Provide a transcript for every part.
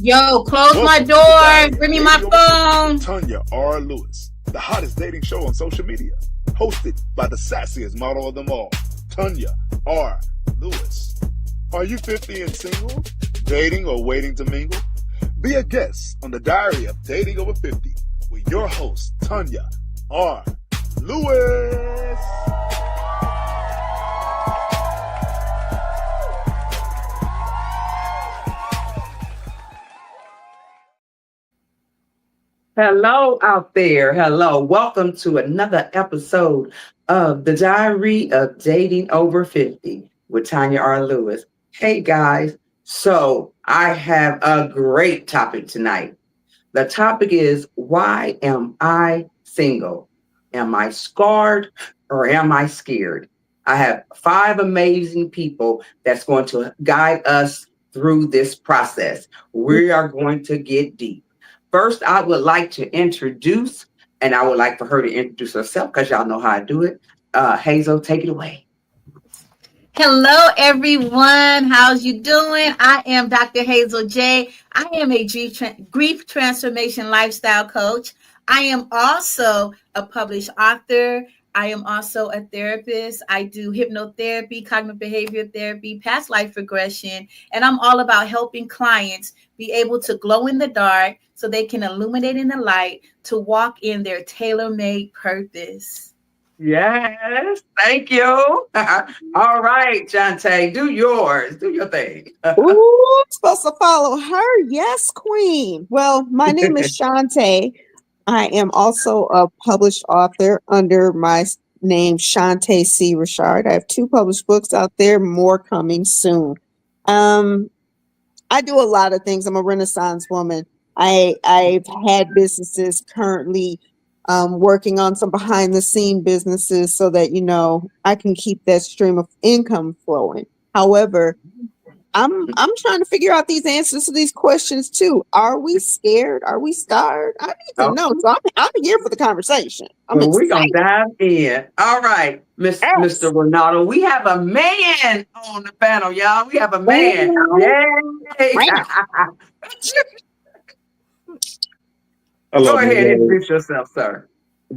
Yo, close my Welcome to the door. Diary of Bring me Dating my Over 50 phone. with Tanya R. Lewis, the hottest dating show on social media, hosted by the sassiest model of them all, Tanya R. Lewis. Are you 50 and single, dating or waiting to mingle? Be a guest on the Diary of Dating Over 50 with your host, Tanya R. Lewis. Hello out there. Hello. Welcome to another episode of the Diary of Dating Over 50 with Tanya R. Lewis. Hey guys. So I have a great topic tonight. The topic is, why am I single? Am I scarred or am I scared? I have 5 amazing people that's going to guide us through this process. We are going to get deep. First, I would like to introduce, and I would like for her to introduce herself because y'all know how I do it. Hazel, take it away. Hello, everyone. How's you doing? I am Dr. Hazel J. I am a grief transformation lifestyle coach. I am also a published author. I am also a therapist. I do hypnotherapy, cognitive behavior therapy, past life regression, and I'm all about helping clients be able to glow in the dark so they can illuminate in the light to walk in their tailor-made purpose. Yes, thank you. All right, Jante, do yours. Do your thing. Ooh, I'm supposed to follow her. Yes, queen. Well, my name is Shantae. I am also a published author under my name, Shantae C. Richard. I have 2 published books out there, more coming soon. I do a lot of things. I'm a Renaissance woman. I've had businesses currently working on some behind the scene businesses so that, I can keep that stream of income flowing. However, I'm trying to figure out these answers to these questions too. Are we scared? Are we scarred? I need to know. So I'm here for the conversation. Well, we're going to dive in. All right, Mr. Ronaldo. We have a man on the panel, y'all. We have a man. Yay! Hello, Go ahead and introduce yourself, sir.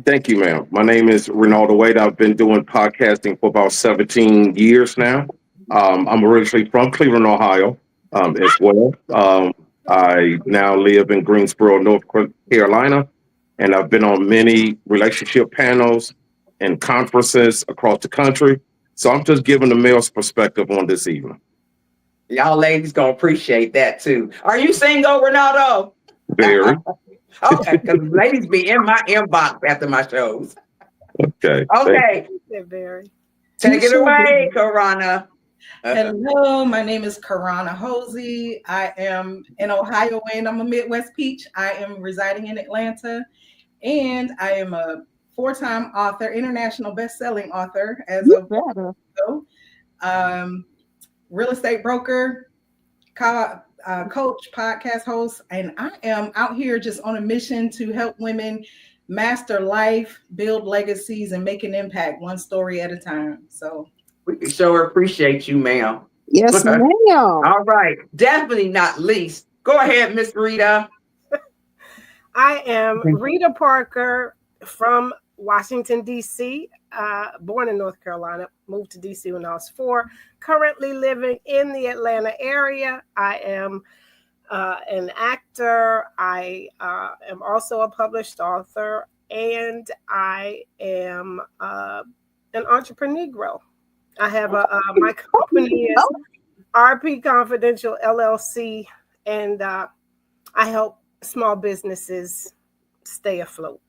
Thank you, ma'am. My name is Ronaldo Wade. I've been doing podcasting for about 17 years now. I'm originally from Cleveland, Ohio, as well. I now live in Greensboro, North Carolina, and I've been on many relationship panels and conferences across the country. So I'm just giving the male's perspective on this evening. Y'all ladies gonna appreciate that too. Are you single, Ronaldo? Very. Okay, because ladies be in my inbox after my shows. Okay. Okay. Take it away, Karana. Hello, my name is Karana Hosey. I am in Ohio and I'm a Midwest peach. I am residing in Atlanta and I am a 4-time author, international best-selling author as of real estate broker, coach, podcast host, and I am out here just on a mission to help women master life, build legacies, and make an impact one story at a time. So we sure appreciate you, ma'am. Yes, ma'am. All right. Definitely not least. Go ahead, Miss Rita. I am Rita Parker from Washington, D.C., born in North Carolina, moved to D.C. when I was 4, currently living in the Atlanta area. I am an actor. I am also a published author, and I am an entrepreneur. I have my company is RP Confidential LLC, and I help small businesses stay afloat.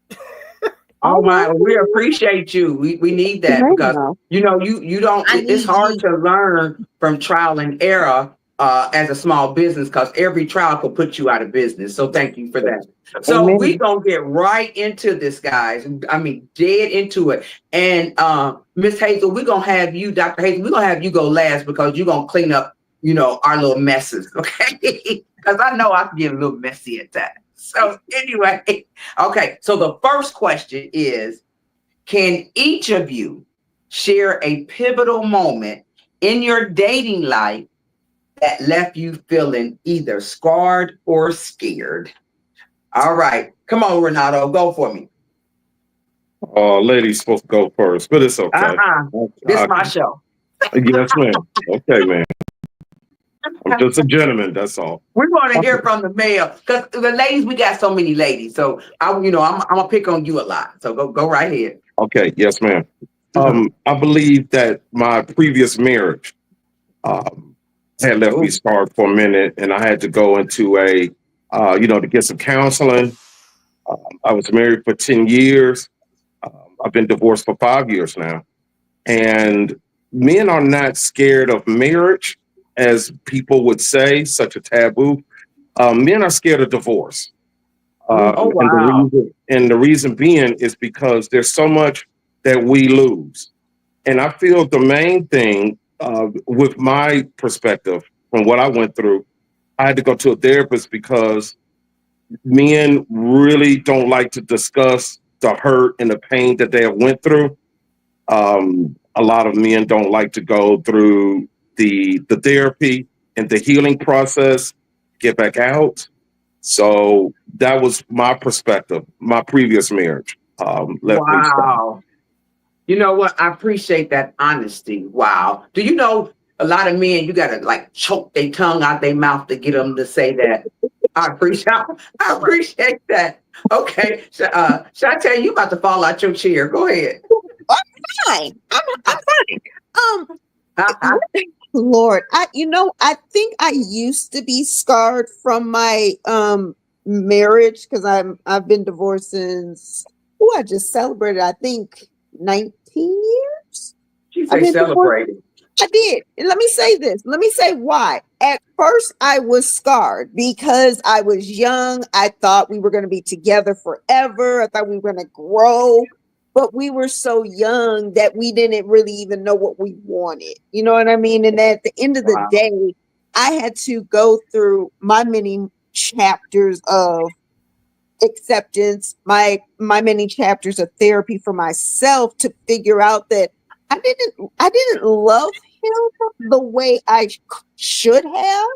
Oh my, we appreciate you. We need that because you don't. It's hard to learn from trial and error as a small business because every trial could put you out of business. So thank you for that. So we gonna get right into this, guys. I mean, dead into it. And Miss Hazel, we're gonna have you, Dr. Hazel. We're gonna have you go last because you're gonna clean up, our little messes, okay? Because I know I can get a little messy at times. So anyway, okay. So the first question is, can each of you share a pivotal moment in your dating life that left you feeling either scarred or scared? All right. Come on, Renato, go for me. Lady's supposed to go first, but it's okay. This is my show. Yes, ma'am. Okay, man. I'm just a gentleman. That's all. We want to hear from the male because the ladies, we got so many ladies. So I'm gonna pick on you a lot. So go right ahead. Okay. Yes, ma'am. I believe that my previous marriage had left me scarred for a minute, and I had to go into to get some counseling. I was married for 10 years. I've been divorced for 5 years now. And men are not scared of marriage, as people would say, such a taboo. Men are scared of divorce. And the reason being is because there's so much that we lose. And I feel the main thing, with my perspective from what I went through, I had to go to a therapist because men really don't like to discuss the hurt and the pain that they have went through. A lot of men don't like to go through the therapy and the healing process, get back out. So that was my perspective. My previous marriage left me scarred. You know what? I appreciate that honesty. Wow. Do you know a lot of men, you got to like choke their tongue out their mouth to get them to say that? I appreciate that. Okay. Shantae, you about to fall out your chair. Go ahead. I'm fine. I'm fine. Lord, I think I used to be scarred from my marriage because I've been divorced since I just celebrated, I think 19 years. She said celebrated. I did. And let me say this. Let me say why. At first, I was scarred because I was young. I thought we were going to be together forever. I thought we were going to grow. But we were so young that we didn't really even know what we wanted. You know what I mean? And at the end of the day, I had to go through my many chapters of acceptance, my many chapters of therapy for myself to figure out that I didn't love him the way I should have.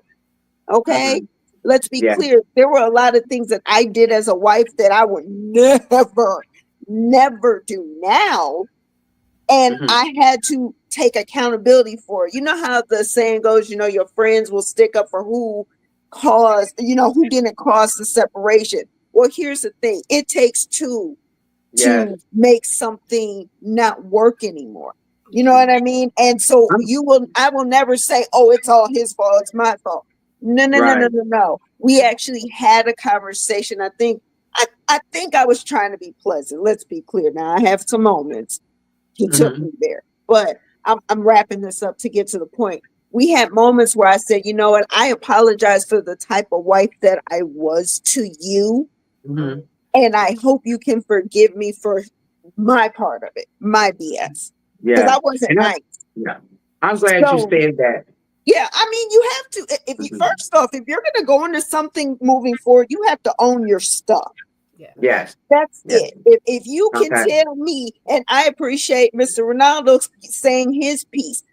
Okay. Let's be clear. There were a lot of things that I did as a wife that I would never do now. And I had to take accountability for it. You know how the saying goes, your friends will stick up for who didn't cause the separation. Well, here's the thing. It takes two to make something not work anymore. You know what I mean? And so I will never say, oh, it's all his fault. It's my fault. No. We actually had a conversation. I think I was trying to be pleasant. Let's be clear. Now I have some moments. He took me there, but I'm wrapping this up to get to the point. We had moments where I said, you know what? I apologize for the type of wife that I was to you. And I hope you can forgive me for my part of it, my BS. Because I wasn't nice. Yeah. I'm glad you said that. Yeah, I mean, you have to, first off, if you're going to go into something moving forward, you have to own your stuff. Yes. That's it. If you can tell me, and I appreciate Mr. Ronaldo saying his piece,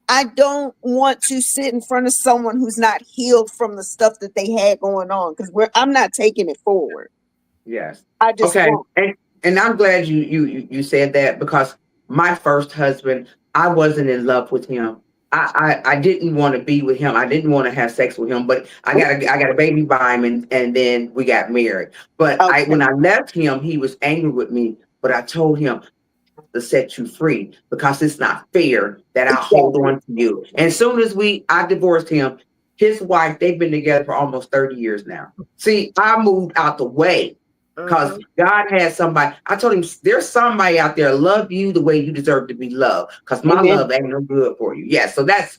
I don't want to sit in front of someone who's not healed from the stuff that they had going on, because I'm not taking it forward. Yes. I just won't. And I'm glad you said that, because my first husband, I wasn't in love with him. I didn't want to be with him. I didn't want to have sex with him, but I got a baby by him, and then we got married. But when I left him, he was angry with me, but I told him to set you free, because it's not fair that I hold on to you. And as soon as I divorced him, his wife, they've been together for almost 30 years now. See, I moved out the way because God has somebody. I told him, there's somebody out there love you the way you deserve to be loved, because my love ain't no good for you. Yeah, so that's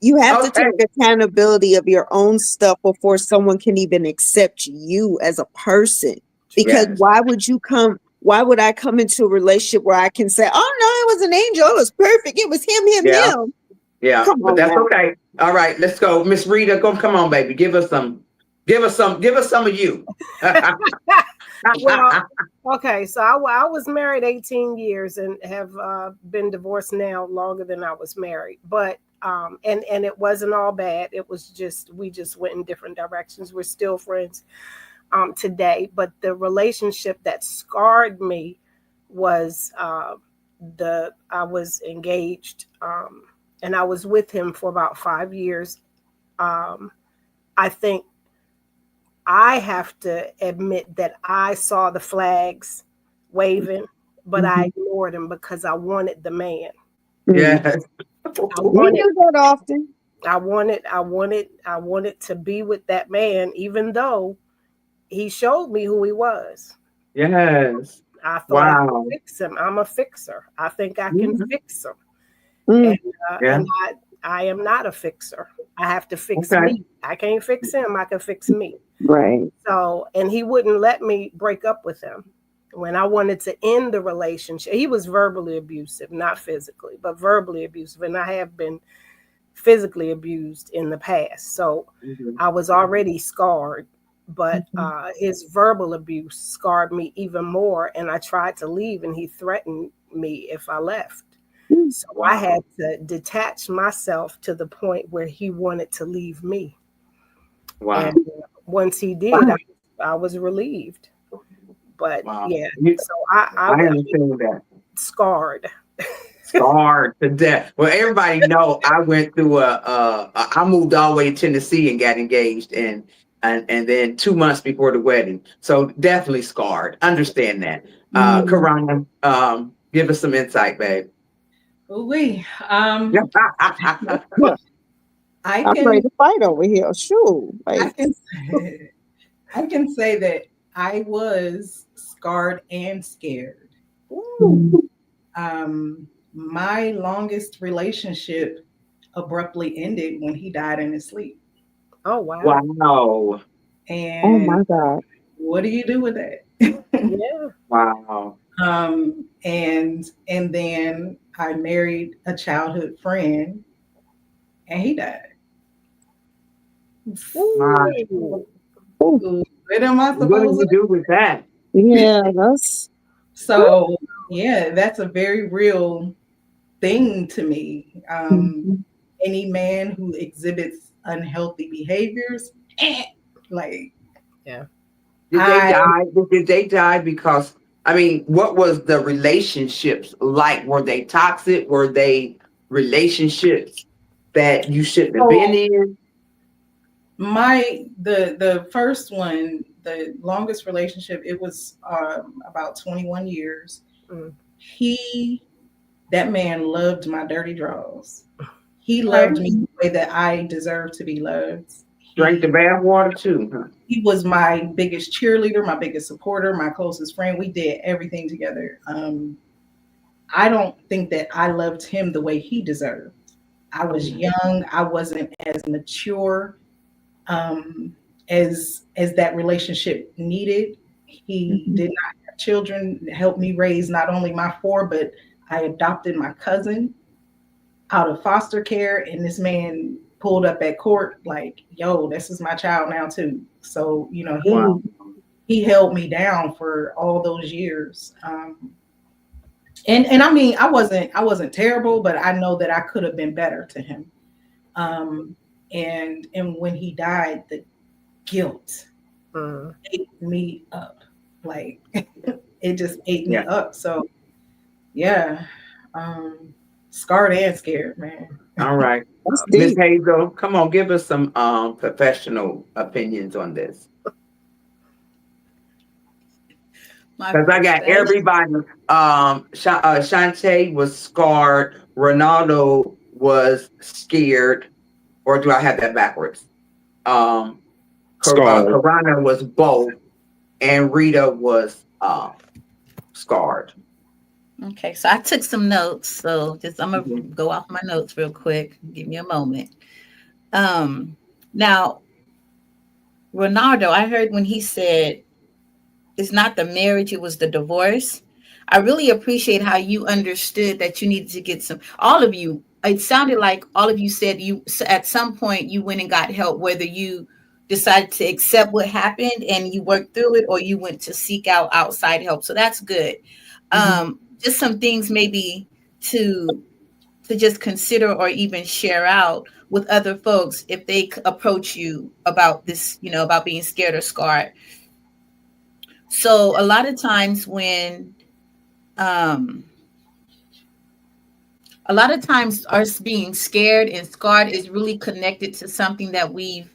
you have to take accountability of your own stuff before someone can even accept you as a person. Because why would I come into a relationship where I can say, oh no, it was an angel, it was perfect, it was him. Yeah, but that's okay. All right, let's go. Miss Rita, come on, baby. Give us some of you. Well, okay, so I was married 18 years and have been divorced now longer than I was married. But and it wasn't all bad. It was just, we just went in different directions. We're still friends today, but the relationship that scarred me was I was engaged, and I was with him for about 5 years. I think I have to admit that I saw the flags waving, but I ignored him because I wanted the man. Yes. We do that often. I wanted to be with that man, even though he showed me who he was. Yes. I thought I Wow. could fix him. I'm a fixer. I think I can fix him. Mm. And I am not a fixer. I have to fix Okay. me. I can't fix him. I can fix me. Right. So, and he wouldn't let me break up with him. When I wanted to end the relationship, he was verbally abusive, not physically, but verbally abusive. And I have been physically abused in the past. So I was already scarred, but his verbal abuse scarred me even more. And I tried to leave, and he threatened me if I left. So I had to detach myself to the point where he wanted to leave me. Wow. And once he did, I was relieved. But yeah, so I understand that. Scarred to death. Well, everybody know I went through I moved all the way to Tennessee and got engaged, and then 2 months before the wedding. So definitely scarred. Understand that. Karana, give us some insight, babe. Ooh-wee. I'm ready to fight over here. Shoot. Like, I can say that I was scarred and scared. My longest relationship abruptly ended when he died in his sleep. Oh, wow. Wow. And oh my God. what do you do with that? Yeah. Wow. And then I married a childhood friend, and he died. Wow. What am I What do supposed you to do with that? Yeah, that's So yeah, that's a very real thing to me. Any man who exhibits unhealthy behaviors, like, yeah. Did they die because, I mean, what was the relationships like? Were they toxic? Were they relationships that you shouldn't have been in? The first one, the longest relationship, it was about 21 years. That man loved my dirty draws. He loved me the way that I deserve to be loved. Drank the bath water too, huh? He was my biggest cheerleader, my biggest supporter, my closest friend. We did everything together. I don't think that I loved him the way he deserved. I was young. I wasn't as mature as that relationship needed. He did not have children, helped me raise not only my 4, but I adopted my cousin out of foster care, and this man pulled up at court like, yo, this is my child now too. So, you know, he held me down for all those years. And I mean, I wasn't terrible, but I know that I could have been better to him. And when he died, the guilt ate me up. Like it just ate me up. So yeah. Scarred and scared, man. All right. Ms. Hazel, come on, give us some professional opinions on this. Because I got everybody. Shantae was scarred. Ronaldo was scared. Or do I have that backwards? Karana was both. And Rita was scarred. Okay, so I took some notes. So I'm gonna go off my notes real quick. Give me a moment. Now, Ronaldo, I heard when he said it's not the marriage, it was the divorce. I really appreciate how you understood that you needed to get all of you, it sounded like all of you said you at some point you went and got help, whether you decided to accept what happened and you worked through it, or you went to seek out outside help. So that's good. Just some things maybe to to just consider or even share out with other folks if they approach you about this, about being scared or scarred. So a lot of times us being scared and scarred is really connected to something that we've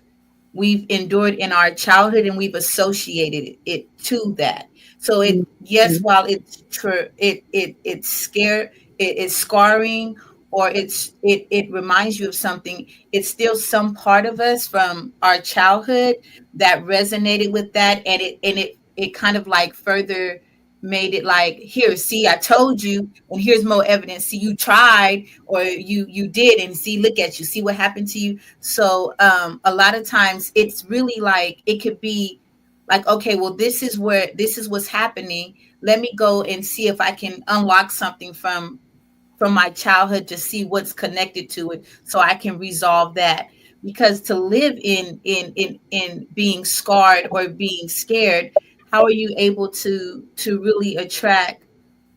endured in our childhood, and we've associated it to that. So yes, while it's true, it's scared, it's scarring, or it reminds you of something. It's still some part of us from our childhood that resonated with that, and it kind of like further made it like, here, see, I told you, and here's more evidence. See, you tried, or you did, and see, look at you, see what happened to you. So a lot of times it's really like, it could be like, okay, well, this is what's happening. Let me go and see if I can unlock something from my childhood to see what's connected to it, so I can resolve that. Because to live in being scarred or being scared, how are you able to really attract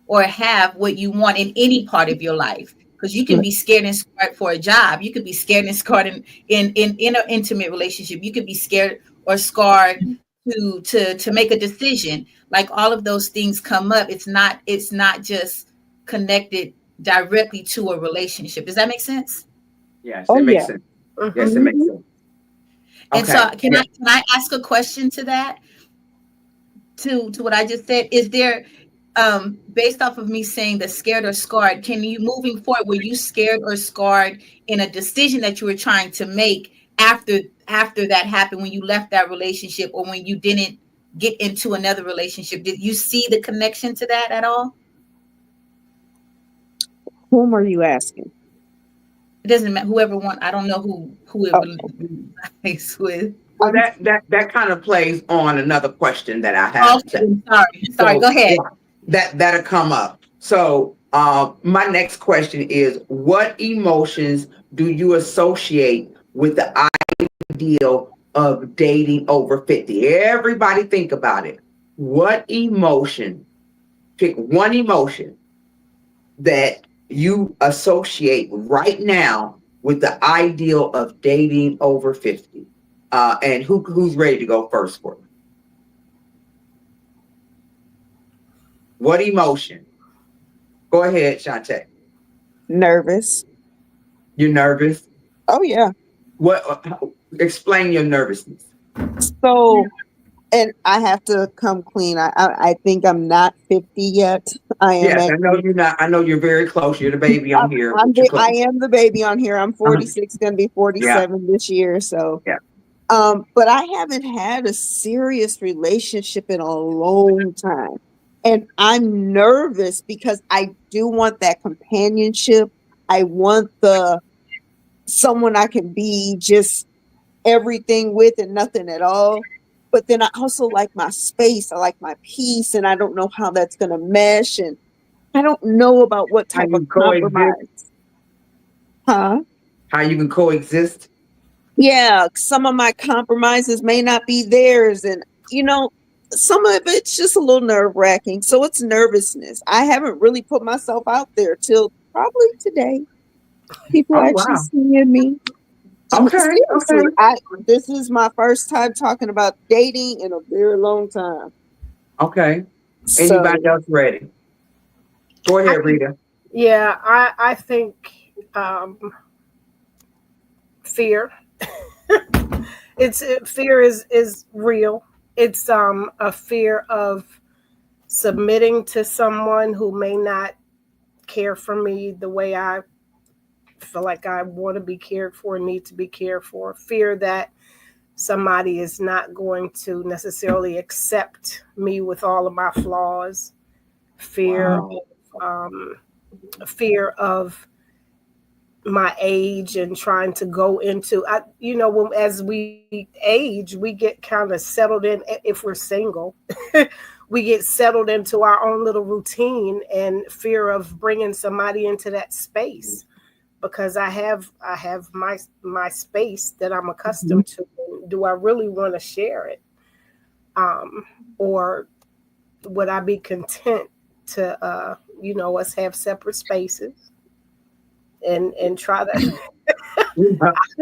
or have what you want in any part of your life? Because you can be scared and scarred for a job. You could be scared and scarred in an intimate relationship. You could be scared or scarred to make a decision. Like, all of those things come up. It's not just connected directly to a relationship. Does that make sense? Yes, Oh, it makes yeah. sense. Yes, it makes sense. And so can I ask a question to that? To what I just said, is there, based off of me saying the scared or scarred, can you, moving forward, were you scared or scarred in a decision that you were trying to make after that happened, when you left that relationship, or when you didn't get into another relationship? Did you see the connection to that at all? Whom are you asking? It doesn't matter. I don't know who it relates with. Well, that kind of plays on another question that I have. Okay, sorry. Go ahead. That'll come up. So my next question is, what emotions do you associate with the ideal of dating over 50? Everybody think about it. What emotion, pick one emotion that you associate right now with the ideal of dating over 50. And who's ready to go first for me? What emotion? Go ahead, Shantae. Nervous. You're nervous? Oh, yeah. What? Explain your nervousness. So, and I have to come clean. I think I'm not 50 yet. I am. Yes, I know you're not. I know you're very close. You're the baby on here. I am the baby on here. I'm 46, going to be 47 this year. So, yeah. But I haven't had a serious relationship in a long time. And I'm nervous because I do want that companionship. I want someone I can be just everything with and nothing at all. But then I also like my space. I like my peace, and I don't know how that's going to mesh. And I don't know about what type of compromise. Huh? How you can coexist? Yeah, some of my compromises may not be theirs. And, some of it's just a little nerve-wracking. So it's nervousness. I haven't really put myself out there till probably today. People actually seeing me. Okay. This is my first time talking about dating in a very long time. Okay. Anybody else ready? Go ahead, Rita. Yeah, I think fear. Fear is real. It's a fear of submitting to someone who may not care for me the way I feel like I want to be cared for, need to be cared for. Fear that somebody is not going to necessarily accept me with all of my flaws. Fear of my age and trying to go into, as we age, we get kind of settled in. If we're single, we get settled into our own little routine, and fear of bringing somebody into that space, because I have my space that I'm accustomed to. Do I really want to share it? Or would I be content to us have separate spaces? and try to.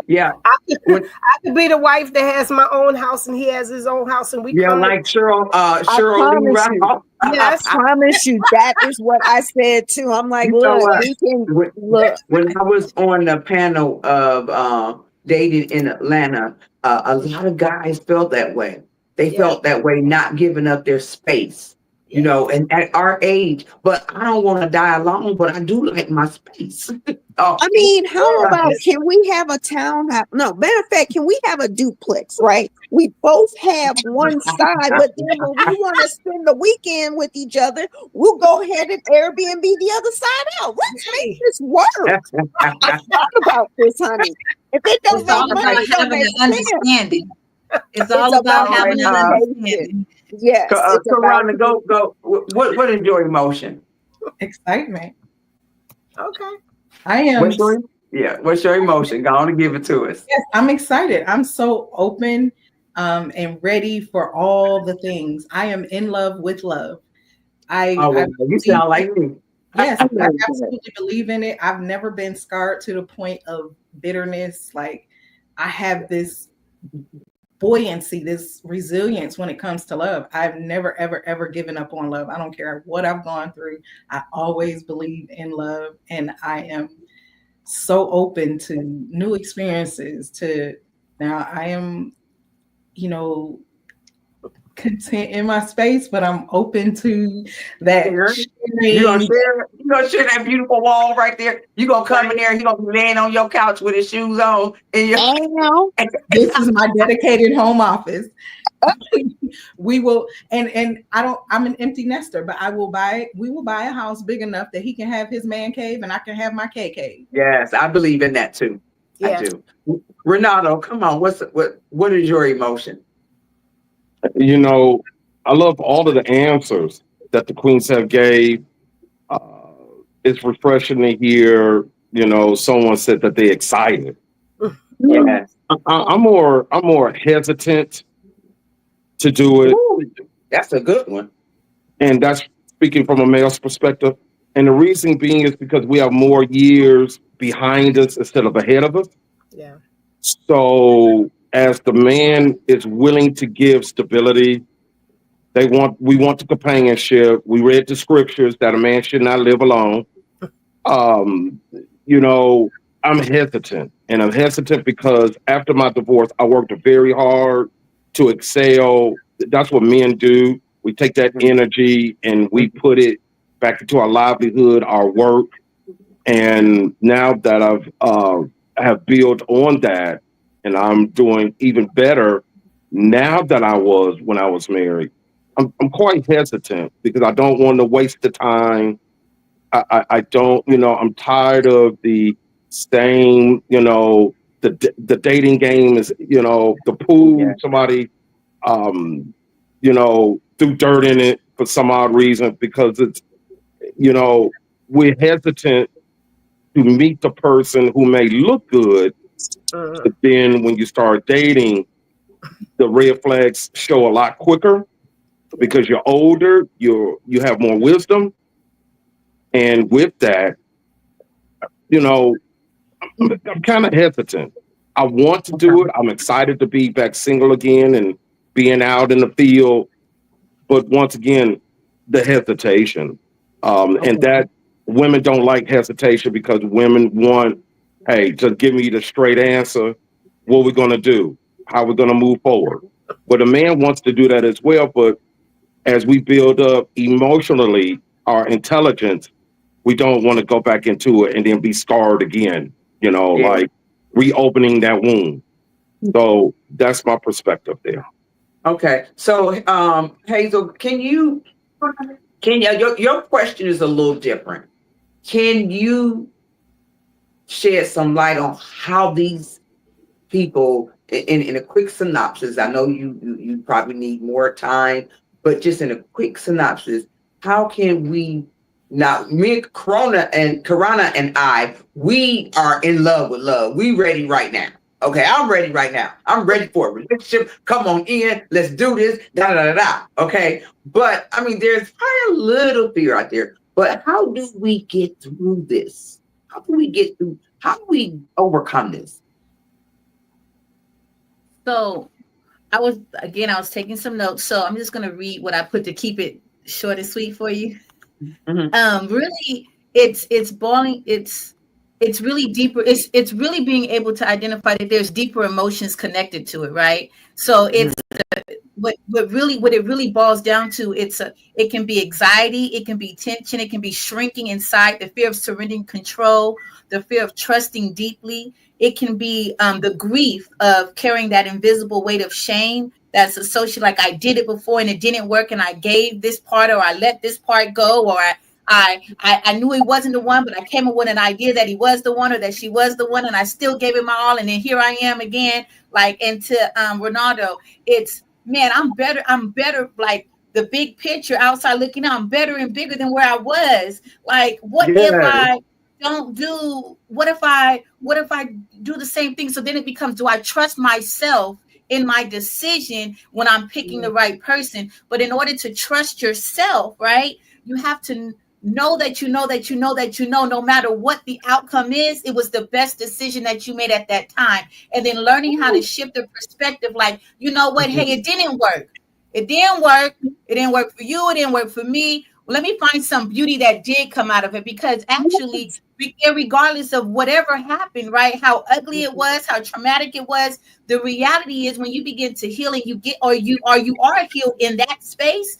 Yeah. I could be the wife that has my own house and he has his own house, and we Yeah, come. like Cheryl Lee promise you. Ralph. Yes. I promise you, that is what I said too. I'm like, You know look, what? we can look. When I was on the panel of dating in Atlanta, a lot of guys felt that way. They felt that way, not giving up their space, you know, and at our age. But I don't want to die alone, but I do like my space. I mean, how about, can we have a townhouse? No, matter of fact, can we have a duplex, right? We both have one side, but then when we want to spend the weekend with each other, we'll go ahead and Airbnb the other side out. Let's make this work. I thought about this, honey. If it don't It's all make money, about it don't having make an sense. understanding. It's all about having an understanding. Yes. It's Karana, go. What is your emotion? Excitement. Okay. I am. What's your emotion? Go on and give it to us. Yes, I'm excited. I'm so open and ready for all the things. I am in love with love. You sound like me. Yes, I absolutely believe in it. I've never been scarred to the point of bitterness. Like, I have this buoyancy, this resilience when it comes to love. I've never, ever, ever given up on love. I don't care what I've gone through. I always believe in love, and I am so open to new experiences. Now I am, content in my space, but I'm open to that. You gonna share that beautiful wall right there. You gonna come in there, he gonna be laying on your couch with his shoes on. And this is my dedicated home office. We will, and I'm an empty nester, but we will buy a house big enough that he can have his man cave and I can have my K cave. Yes, I believe in that too. Yeah. I do. Renato, come on, what is your emotion? You know, I love all of the answers that the queens have gave. It's refreshing to hear, someone said that they're excited. Yes. I'm more hesitant to do it. Ooh, that's a good one. And that's speaking from a male's perspective. And the reason being is because we have more years behind us instead of ahead of us. Yeah. So as the man is willing to give stability, we want the companionship. We read the scriptures that a man should not live alone. I'm hesitant, and I'm hesitant because after my divorce, I worked very hard to excel. That's what men do. We take that energy and we put it back into our livelihood, our work. And now that I have built on that, and I'm doing even better now than I was when I was married, I'm quite hesitant because I don't want to waste the time. I don't, I'm tired of the same, the dating game is, the pool, somebody, threw dirt in it for some odd reason because it's, we're hesitant to meet the person who may look good, but then when you start dating, the red flags show a lot quicker because you're older, you have more wisdom. And with that, I'm kind of hesitant. I want to do it. I'm excited to be back single again and being out in the field. But once again, the hesitation. And that women don't like hesitation because women want, hey, just give me the straight answer. What we're going to do? How we're going to move forward? But a man wants to do that as well. But as we build up emotionally our intelligence, we don't want to go back into it and then be scarred again, like reopening that wound. So that's my perspective there. Okay. So, Hazel, your question is a little different. Can you shed some light on how these people, in a quick synopsis, I know you probably need more time, but just in a quick synopsis, how can we now, me, Karana and I, we are in love with love. We ready right now. Okay, I'm ready right now. I'm ready for a relationship. Come on in. Let's do this. Da da da da. Okay, but there's probably a little fear out there. But how do we get through this? How do we get through? How do we overcome this? So I was taking some notes. So I'm just gonna read what I put to keep it short and sweet for you. Really, it's boiling. It's really deeper. It's really being able to identify that there's deeper emotions connected to it, right? So it's what it really boils down to. It can be anxiety, it can be tension, it can be shrinking inside, the fear of surrendering control, the fear of trusting deeply. It can be the grief of carrying that invisible weight of shame that's associated, like I did it before and it didn't work, and I gave this part, or I let this part go, or I knew he wasn't the one, but I came up with an idea that he was the one or that she was the one, and I still gave it my all, and then here I am again. Like, and to Ronaldo, it's, man, I'm better, like the big picture outside looking out, I'm better and bigger than where I was. Like, what if I don't do, what if I do the same thing? So then it becomes, do I trust myself in my decision when I'm picking the right person? But in order to trust yourself, right, you have to know that no matter what the outcome is, it was the best decision that you made at that time. And then learning how to shift the perspective, like, you know what, hey, it didn't work. It didn't work for you, it didn't work for me. Well, let me find some beauty that did come out of it, because actually, regardless of whatever happened, right, how ugly it was, how traumatic it was, the reality is when you begin to heal and you are healed in that space,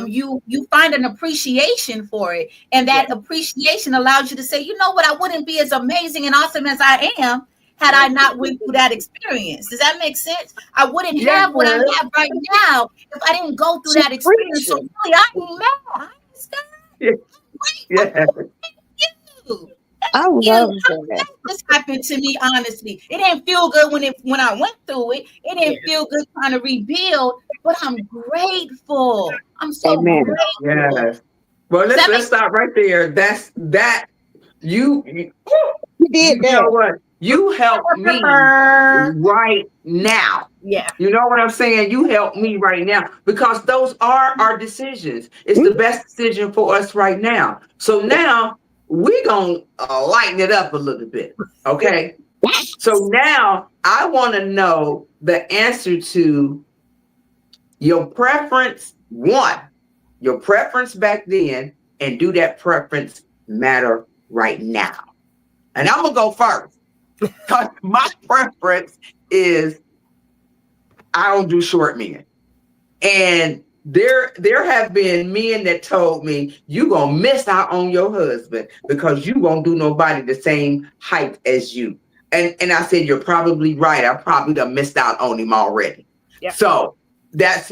you find an appreciation for it, and that appreciation allows you to say, you know what, I wouldn't be as amazing and awesome as I am had I not went through that experience. Does that make sense? I wouldn't have what I have right now if I didn't go through that experience. So really, I ain't mad. I understand. I love that. This happened to me, honestly. It didn't feel good when I went through it. It didn't feel good trying to rebuild, but I'm grateful. I'm so grateful. Yes. Well, let's stop right there. You did that. You know what? You help me right now. Yeah. You know what I'm saying? You help me right now, because those are our decisions. It's the best decision for us right now. So now we're going to lighten it up a little bit. Okay. So now I want to know the answer to your preference. One, your preference back then, and do that preference matter right now? And I'm going to go first, because my preference is I don't do short men. And there have been men that told me, you gonna miss out on your husband because you won't do nobody the same height as you. And I said, you're probably right. I probably done missed out on him already. Yep. So that's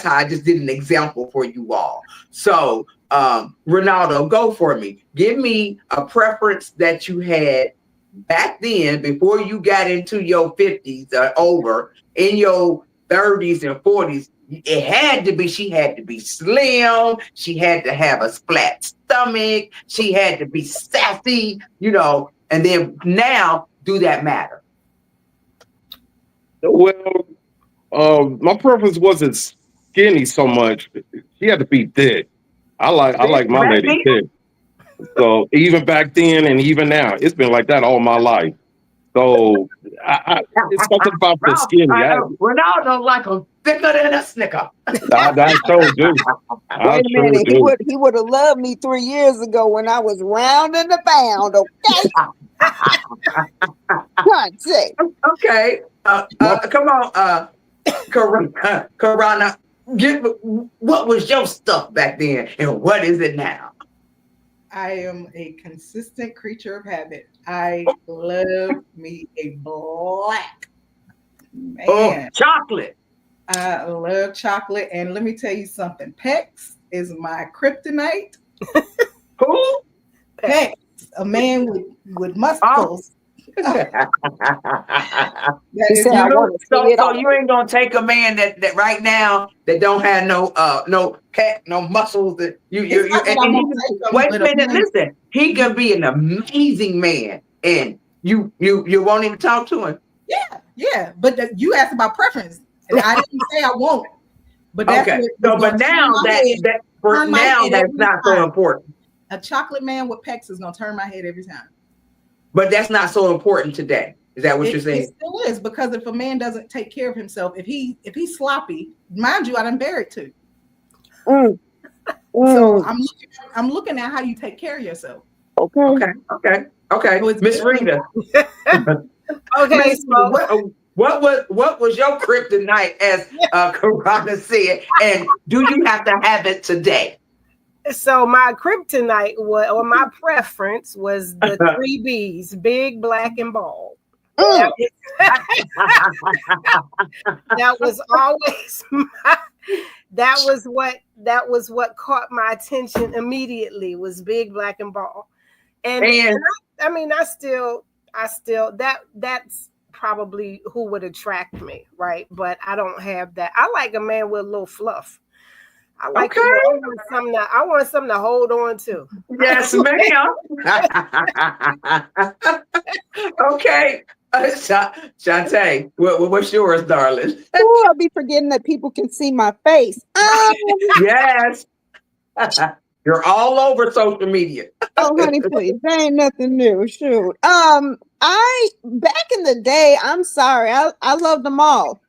how I just did an example for you all. So Ronaldo, go for me. Give me a preference that you had back then before you got into your 50s or over, in your 30s and 40s. It had to be, she had to be slim. She had to have a flat stomach. She had to be sassy, and then now, do that matter? Well, my preference wasn't skinny so much. She had to be thick. I like my lady thick. So even back then and even now, it's been like that all my life. So it's something about the skinny. Ronaldo like them thicker than a Snicker. I told you. Wait a minute, he would have loved me 3 years ago when I was round and abound. Okay. Okay. Come on, Karana. What was your stuff back then, and what is it now? I am a consistent creature of habit. I love me a black man. Oh, chocolate. I love chocolate. And let me tell you something. Pecs is my kryptonite. Who? Pecs, a man with muscles. So you ain't gonna take a man that right now that don't have no pec, no muscles. That wait a minute, listen. He can be an amazing man, and you won't even talk to him. Yeah. But you asked about preference, and I didn't say I won't. But that's okay. But now that's not so important. A chocolate man with pecs is gonna turn my head every time. But that's not so important today. Is that what you're It saying? still is, because if a man doesn't take care of himself, if he's sloppy, mind you, I done buried too. Mm. So Mm. I'm looking at how you take care of yourself. Okay. Okay. So it's Miss very Rita, Okay, Miss so Rita, what was your kryptonite, as Karana said, and do you have to have it today? So my kryptonite was, or my preference was the 3 B's: big, black, and bald. Mm. That was always that was what caught my attention immediately, was big, black, and bald. And I mean, I still that's probably who would attract me, right? But I don't have that. I like a man with a little fluff. I like I want something to hold on to. Yes, ma'am. Okay. Shantae, what's yours, darling? Oh, I'll be forgetting that people can see my face. Yes. You're all over social media. Oh, honey, please. That ain't nothing new. Shoot. I back in the day, I'm sorry. I love them all.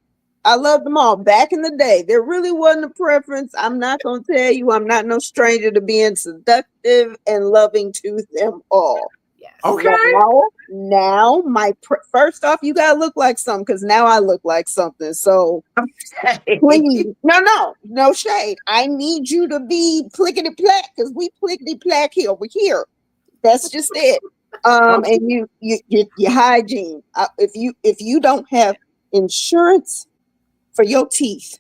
I love them all. Back in the day, there really wasn't a preference. I'm not gonna tell you, I'm not no stranger to being seductive and loving to them all. Yes. Okay. Now first off, you gotta look like something, because now I look like something. So please, no shade. I need you to be plickety plack, because we plickety plack here over here. That's just it. And your hygiene. If you don't have insurance for your teeth.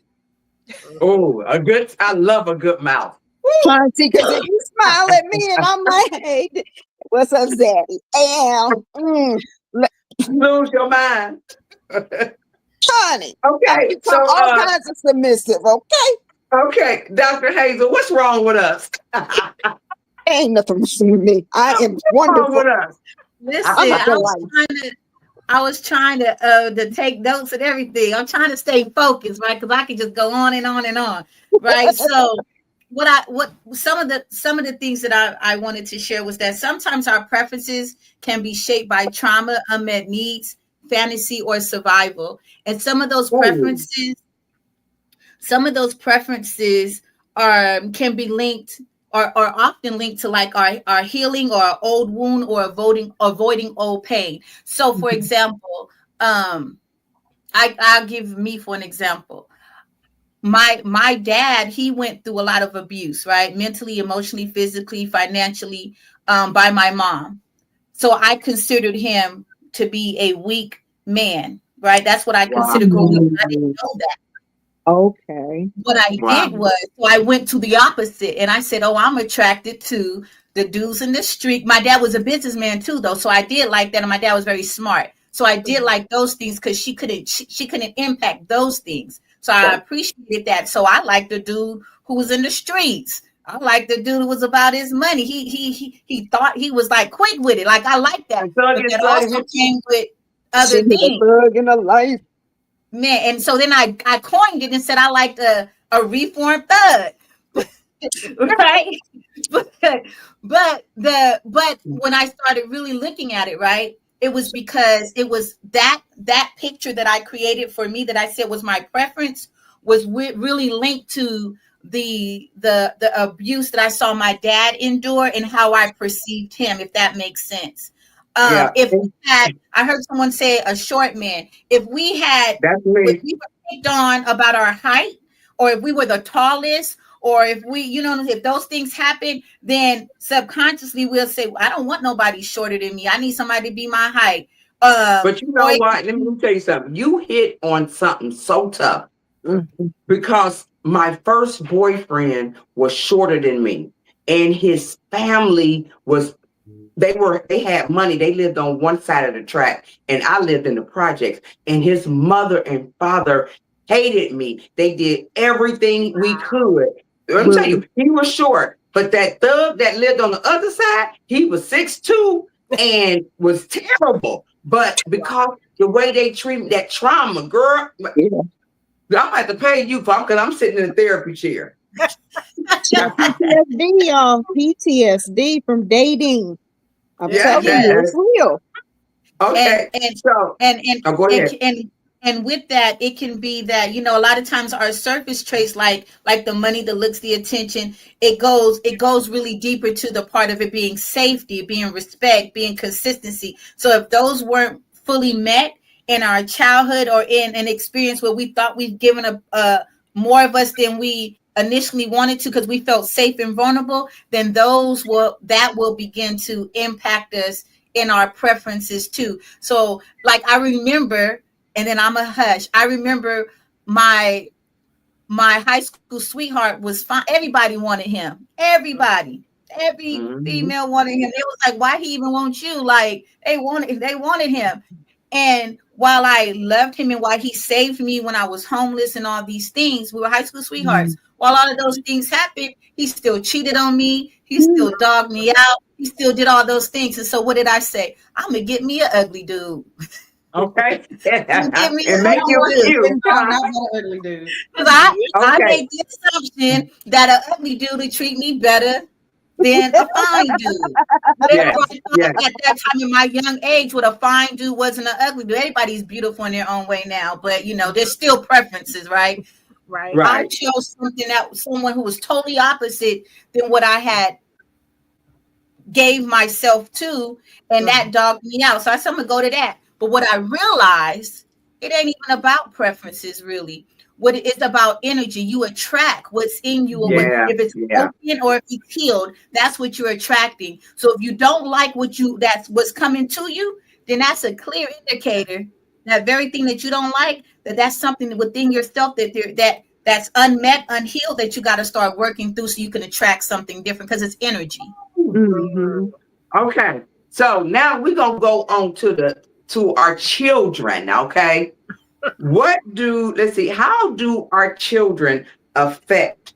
Oh, I love a good mouth. Trying to see, because if you smile at me and I'm like, hey, what's up, Zaddy? Lose your mind. Honey. Okay. So all kinds of submissive, okay? Okay, Dr. Hazel, what's wrong with us? Ain't nothing wrong with me. I am wonderful. What's wrong with us? Listen, I was trying to take notes and everything. I'm trying to stay focused, right? Because I can just go on and on and on, right? So some of the things that I wanted to share was that sometimes our preferences can be shaped by trauma, unmet needs, fantasy, or survival. And some of those preferences can be linked or often linked to like our healing or our old wound or avoiding old pain. So for example, I'll give me for an example. My dad, he went through a lot of abuse, right? Mentally, emotionally, physically, financially, by my mom. So I considered him to be a weak man, right? That's what I considered growing up. I didn't know that. Okay. What I did was, so I went to the opposite, and I said, "Oh, I'm attracted to the dudes in the street." My dad was a businessman too, though, so I did like that, and my dad was very smart, so I did like those things because she couldn't impact those things. So I appreciated that. So I liked the dude who was in the streets. I liked the dude who was about his money. He thought he was like quick with it. Like I like that, but that also came with other things. Thug in a life. Man, and so then I coined it and said I liked a reformed thug, right? But when I started really looking at it, right, it was because it was that picture that I created for me that I said was my preference was really linked to the abuse that I saw my dad endure and how I perceived him, if that makes sense. If we had, I heard someone say a short man. If we were picked on about our height, or if we were the tallest, or if if those things happen, then subconsciously we'll say, I don't want nobody shorter than me. I need somebody to be my height. But you know what? Let me tell you something. You hit on something so tough, because my first boyfriend was shorter than me, and his family was. They had money. They lived on one side of the track, and I lived in the projects. And his mother and father hated me. They did everything we could. I'm telling you, he was short, but that thug that lived on the other side, he was 6'2" and was terrible. But because the way they treat that trauma, girl, I'm gonna have to pay you because I'm sitting in a therapy chair. PTSD from dating. I'm telling you, it's real. Okay. and So, and go ahead. and with that, it can be that, you know, a lot of times our surface traits, like the money, the looks, the attention, it goes really deeper to the part of it being safety, being respect, being consistency. So if those weren't fully met in our childhood or in an experience where we thought we'd given a more of us than we initially wanted to because we felt safe and vulnerable, then that will begin to impact us in our preferences too. So like I remember, and then I'm a hush. I remember my high school sweetheart was fine. Everybody wanted him. Every female wanted him. It was like, why he even want you? Like they wanted him. And while I loved him and while he saved me when I was homeless and all these things, we were high school sweethearts. While all of those things happened, he still cheated on me. He still dogged me out. He still did all those things. And so what did I say? I'm going to get me an ugly dude. Okay. And make you cute. Ugly dude. Because I made the assumption that an ugly dude would treat me better than a fine dude. At that time in my young age, what a fine dude wasn't an ugly dude. Everybody's beautiful in their own way now, but you know, there's still preferences, right? Right. I chose someone who was totally opposite than what I had gave myself to, and that dogged me out. So I said, I'm gonna go to that. But what I realized, it ain't even about preferences, really. What it is about energy. You attract what's in you, or if it's open or if it's healed, that's what you're attracting. So if you don't like that's what's coming to you, then that's a clear indicator. That very thing that you don't like, that's something within yourself that's unmet, unhealed, that you got to start working through so you can attract something different because it's energy. Mm-hmm. Okay. So now we're gonna go on to our children. Okay. How do our children affect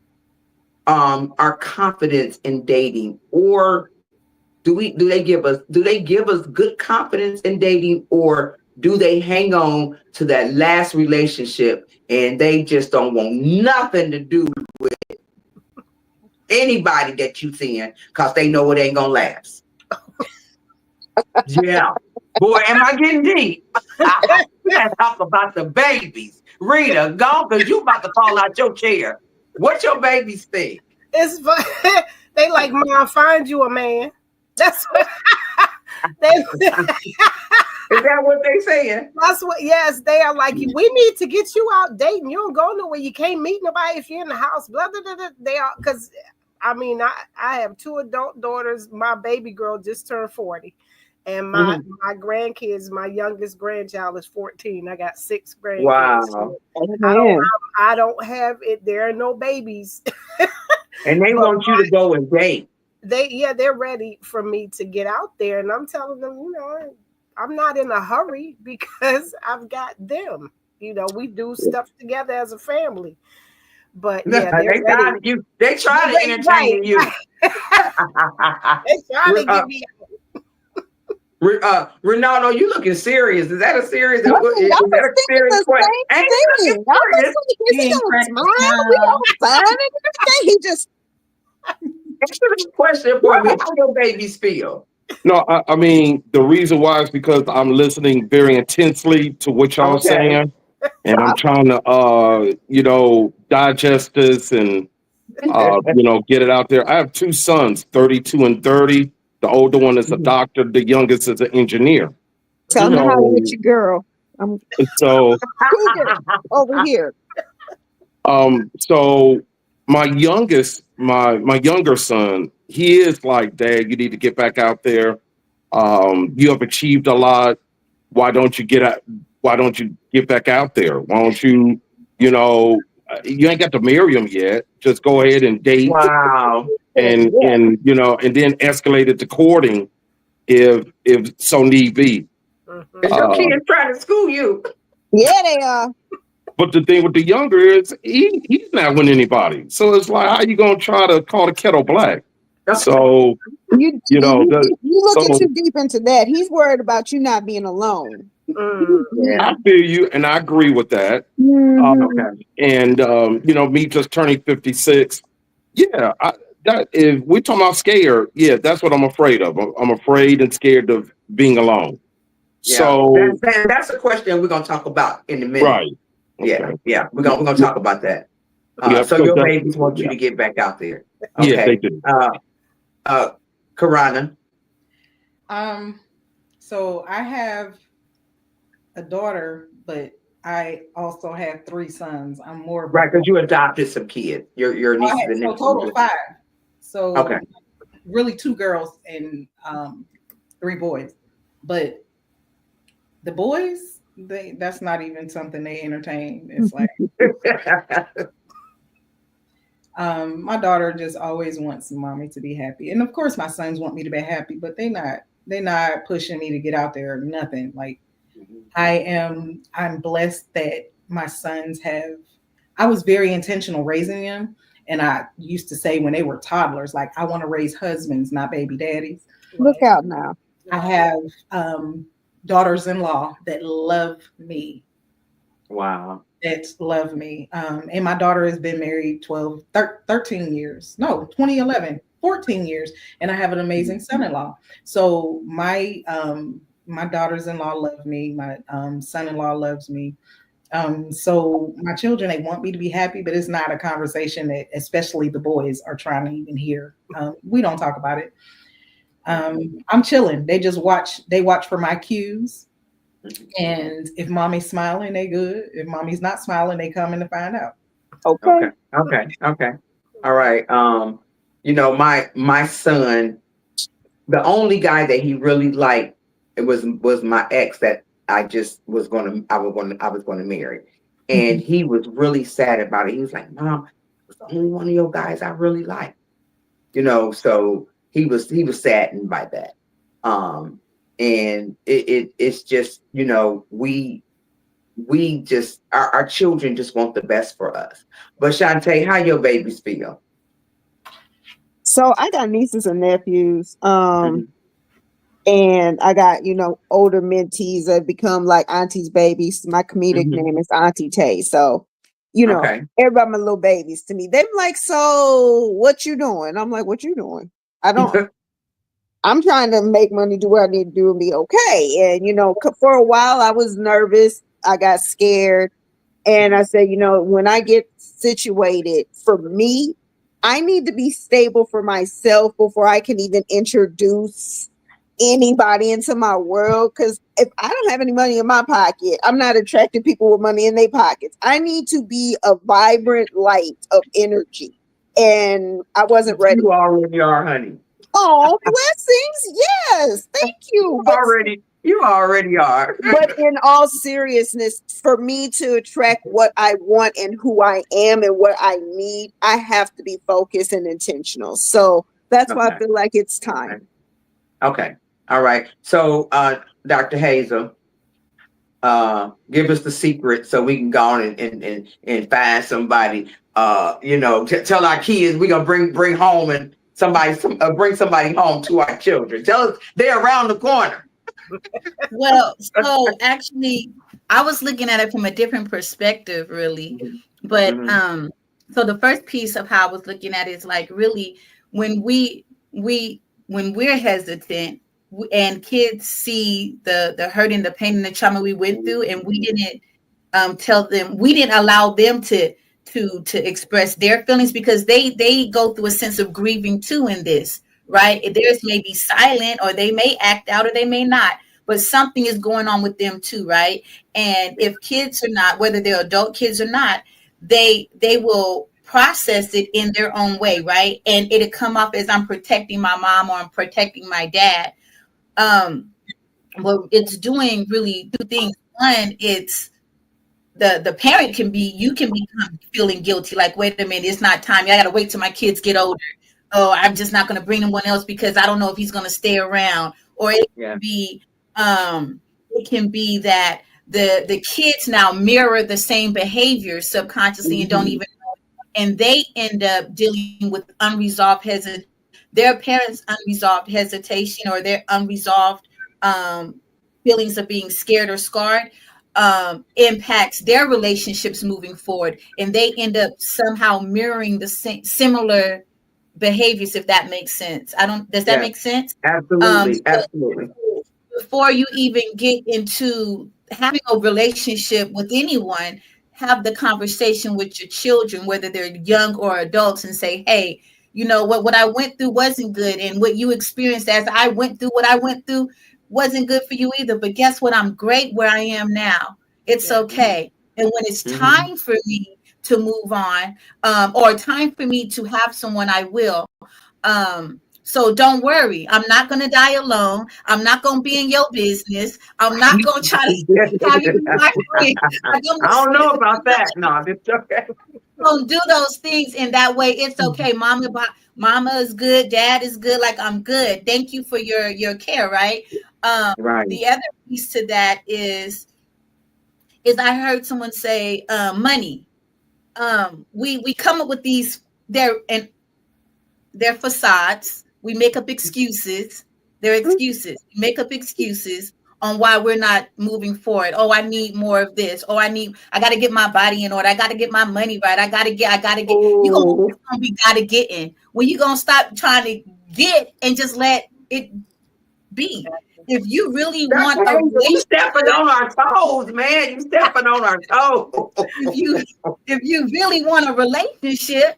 our confidence in dating, or do they give us good confidence in dating, or do they hang on to that last relationship and they just don't want nothing to do with anybody that you seeing because they know it ain't gonna last? Yeah. Boy, am I getting deep? We gotta talk about the babies. Rita, go, because you about to fall out your chair. What your babies think? It's fun. They like, Mom, find you a man. That's what they Is that what they saying? That's what, yes, they are like, we need to get you out dating. You don't go nowhere. You can't meet nobody if you're in the house. Blah, blah, blah, blah. They are, because I mean, I have 2 adult daughters. My baby girl just turned 40. And my grandkids, my youngest grandchild is 14. I got 6 grandkids. Wow. I don't have it. There are no babies. And they want you to go and date. They're ready for me to get out there. And I'm telling them, you know, I'm not in a hurry because I've got them. You know, we do stuff together as a family. But yeah, they try to entertain you. They trying to get me out. Ronaldo, you looking serious? Is that a serious? Is that a serious question? He just answer this question for me. How your babies feel? No, I mean, the reason why is because I'm listening very intensely to what y'all saying, and I'm trying to, digest this and, get it out there. I have 2 sons, 32 and 30. The older one is a doctor. The youngest is an engineer. Tell me how to get your girl. So over here. So my younger son, he is like, Dad, you need to get back out there. You have achieved a lot. Why don't you get back out there? Why don't you, you ain't got to marry him yet. Just go ahead and date. Wow. And then escalate it to courting if so need be. Is your kid trying to school you? Yeah, they are. But the thing with the younger is he's not with anybody. So it's like, how you gonna try to call the kettle black? So you looking too deep into that. He's worried about you not being alone. I feel you, and I agree with that. And me just turning 56. Yeah, if we're talking about scared, yeah, that's what I'm afraid of. I'm afraid and scared of being alone. So that's a question we're gonna talk about in a minute. right. Yeah. We're gonna talk about that. Yeah, So so your that's- babies want you yeah. to get back out there. Yes, they Okay. do. Karana. So I have a daughter, but I also have 3 sons. I'm more of a Right, because you adopted some kids. Your I nieces had, and so nephews. total 5. So Okay. really 2 girls and 3 boys. But the boys, that's not even something they entertain. It's like my daughter just always wants mommy to be happy. And of course my sons want me to be happy, but they're not pushing me to get out there or nothing. Like I'm blessed that my sons I was very intentional raising them. And I used to say when they were toddlers, like, I want to raise husbands, not baby daddies. Look out now. I have daughters-in-law that love me. Wow. That love me. And my daughter has been married 13 years. No, 2011, 14 years. And I have an amazing son-in-law. So my daughters-in-law love me. My son-in-law loves me. So my children, they want me to be happy, but it's not a conversation that especially the boys are trying to even hear. We don't talk about it. I'm chilling. They just watch for my cues. And if mommy's smiling, they good. If mommy's not smiling, they coming to find out. Okay. Okay. All right. My son, the only guy that he really liked, it was my ex that I was going to marry. And he was really sad about it. He was like, Mom, it's the only one of your guys I really like. So he was saddened by that. And it's just, we just our children just want the best for us. But Shantae, how your babies feel? So I got nieces and nephews. And I got, older mentees that become like auntie's babies. My comedic name is Auntie Tay. So, Okay. everybody my little babies to me. They're like, so what you doing? I'm like, what you doing? I'm trying to make money, do what I need to do and be okay. And, for a while I was nervous. I got scared. And I said, when I get situated, for me, I need to be stable for myself before I can even introduce anybody into my world. Because if I don't have any money in my pocket, I'm not attracting people with money in their pockets. I need to be a vibrant light of energy. And I wasn't ready. You already are, honey. Oh, blessings. Yes. Thank you. You already are. But in all seriousness, for me to attract what I want and who I am and what I need, I have to be focused and intentional. So that's why I feel like it's time. Okay. All right. So, Dr. Hazel, give us the secret so we can go on and find somebody. Tell our kids we're gonna bring home and bring somebody home to our children. Tell us they're around the corner. Well, so actually, I was looking at it from a different perspective, really. But so the first piece of how I was looking at it is like really when we're hesitant and kids see the hurt and the pain and the trauma we went through, and we didn't we didn't allow them to express their feelings, because they go through a sense of grieving too in this. Right? Theirs may be silent, or they may act out, or they may not, but something is going on with them too, right? And if kids are not, whether they're adult kids or not, they will process it in their own way, right? And it'll come off as I'm protecting my mom or I'm protecting my dad. Well, it's doing really 2 things. One, it's the parent can become feeling guilty, like, wait a minute, it's not time. I gotta wait till my kids get older. Oh, I'm just not going to bring anyone else because I don't know if he's going to stay around. Or it can be that the kids now mirror the same behavior subconsciously and don't even know, and they end up dealing with their parents' unresolved hesitation, or their unresolved feelings of being scared or scarred, impacts their relationships moving forward, and they end up somehow mirroring the similar behaviors, if that makes sense. Does that make sense? Absolutely. Absolutely. before you even get into having a relationship with anyone, have the conversation with your children, whether they're young or adults, and say, hey, you know what I went through wasn't good. And what you experienced as I went through what I went through wasn't good for you either. But guess what? I'm great where I am now. It's okay. And when it's time for me to move on, or time for me to have someone, I will. So don't worry. I'm not going to die alone. I'm not going to be in your business. I'm not going to try to have you be my friend. I don't know about that. No, it's okay. Don't do those things in that way. It's okay. Mama is good. Dad is good. Like, I'm good. Thank you for your care. Right. Right. The other piece to that is I heard someone say, money. We come up with these, they're facades. We make up excuses. They're excuses. We make up excuses on why we're not moving forward. Oh, I need more of this. Oh, I got to get my body in order. I got to get my money right. I got to get, you're going to be got to get in. When you going to stop trying to get and just let it be? If you really want a relationship, you stepping on our toes, man. You stepping on our toes. If you really want a relationship,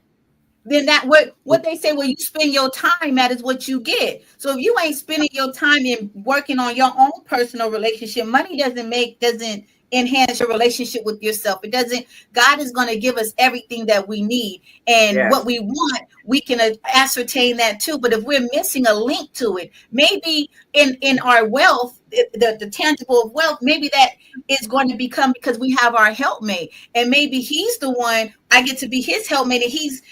then that what they say, where you spend your time at is what you get. So if you ain't spending your time in working on your own personal relationship, money doesn't enhance your relationship with yourself. It doesn't. God is going to give us everything that we need, and what we want, we can ascertain that too. But if we're missing a link to it, maybe in our wealth, the tangible of wealth, maybe that is going to become because we have our helpmate, and maybe he's the one. I get to be his helpmate, and he's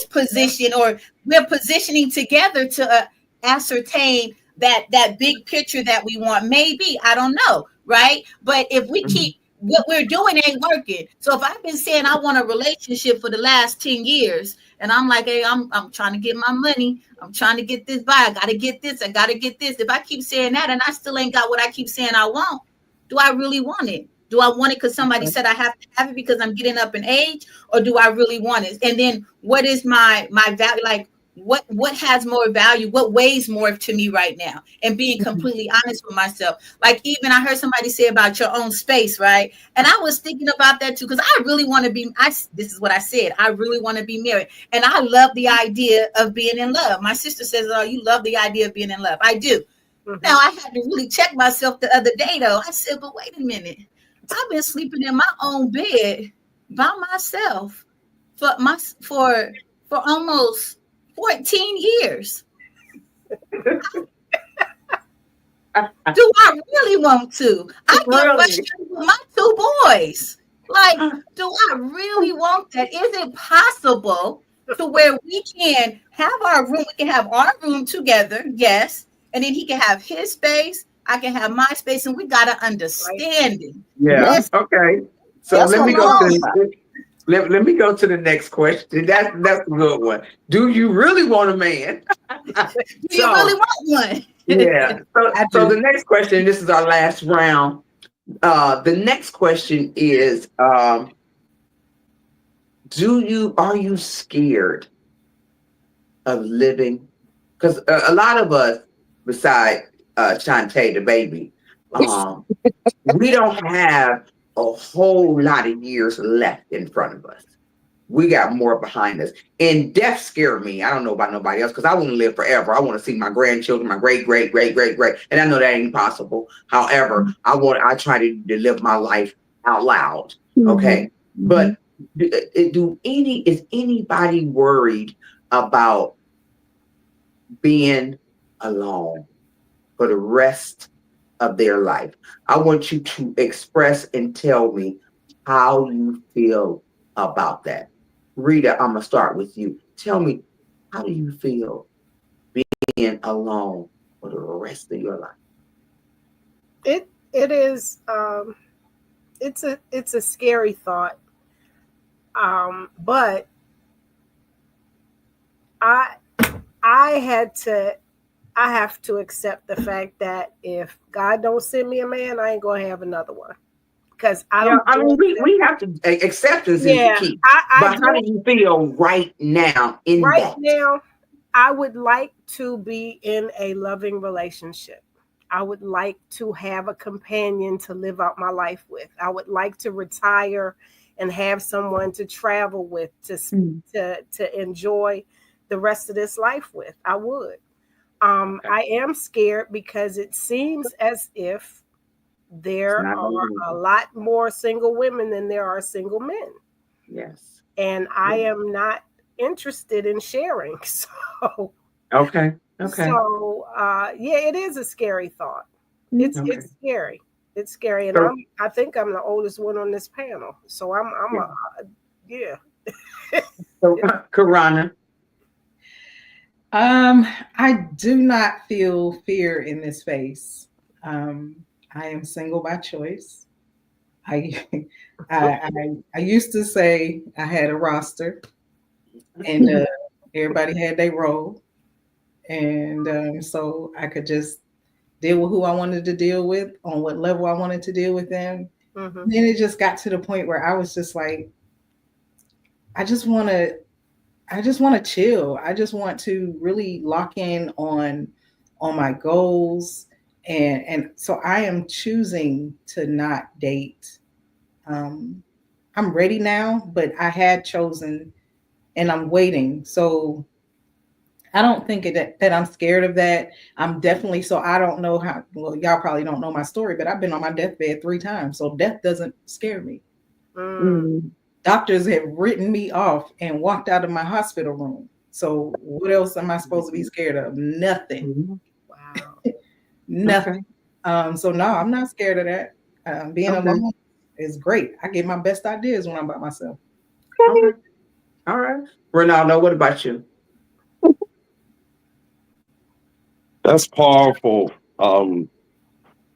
positioned, or we're positioning together to ascertain that big picture that we want. Maybe, I don't know, right? But if we keep what we're doing ain't working. So if I've been saying I want a relationship for the last 10 years, and I'm like, hey, I'm trying to get my money, I'm trying to get this by, I gotta get this, I gotta get this. If I keep saying that and I still ain't got what I keep saying I want, do I really want it? Do I want it because somebody said I have to have it because I'm getting up in age, or do I really want it? And then what is my value? Like, what has more value? What weighs more to me right now? And being completely honest with myself. Like, even I heard somebody say about your own space, right? And I was thinking about that too, because I really want to be, this is what I said, I really want to be married. And I love the idea of being in love. My sister says, oh, you love the idea of being in love. I do. Now, I had to really check myself the other day, though. I said, but wait a minute. I've been sleeping in my own bed by myself for almost 14 years. Do I really want to? I get frustrated with my 2 boys. Like, do I really want that? Is it possible to where we can have our room? We can have our room together, yes, and then he can have his space. I can have my space, and we got to understand it. Yeah. Yes. Okay. So let me go to the next question. That's a good one. Do you really want a man? Do you really want one? Yeah. So the next question, this is our last round. The next question is, are you scared of living? Because a lot of us, besides Shantae the baby, we don't have a whole lot of years left in front of us. We got more behind us. And death scared me. I don't know about nobody else, because I want to live forever. I want to see my grandchildren, my great. And I know that ain't possible. However, I try to live my life out loud. Okay. But is anybody worried about being alone for the rest of their life? I want you to express and tell me how you feel about that. Rita, I'm gonna start with you. Tell me, how do you feel being alone for the rest of your life? It is it's a scary thought. But I have to accept the fact that if God don't send me a man, I ain't gonna have another one. Because we have to acceptance is the key. But how do you feel right now in that? Right now, I would like to be in a loving relationship. I would like to have a companion to live out my life with. I would like to retire and have someone to travel with, to enjoy the rest of this life with. I would. I am scared because it seems as if there are a lot more single women than there are single men. Yes. And I am not interested in sharing. So Okay. So yeah, it is a scary thought. It's scary. It's scary. And So- I think I'm the oldest one on this panel. So I'm yeah. So, Karana. I do not feel fear in this space. I am single by choice. I used to say I had a roster, and everybody had their role, and so I could just deal with who I wanted to deal with on what level I wanted to deal with them. Mm-hmm. Then it just got to the point where I was just like, I just want to chill. I just want to really lock in on my goals. And so I am choosing to not date. I'm ready now, but I had chosen and I'm waiting. So I don't think that I'm scared of that. I'm definitely, so I don't know how, well, y'all probably don't know my story, but I've been on my deathbed 3 times. So death doesn't scare me. Doctors have written me off and walked out of my hospital room. So what else am I supposed to be scared of? Nothing. Wow. Nothing. So no, I'm not scared of that. Being alone is great. I get my best ideas when I'm by myself. Okay. All right. Ronaldo, what about you? That's powerful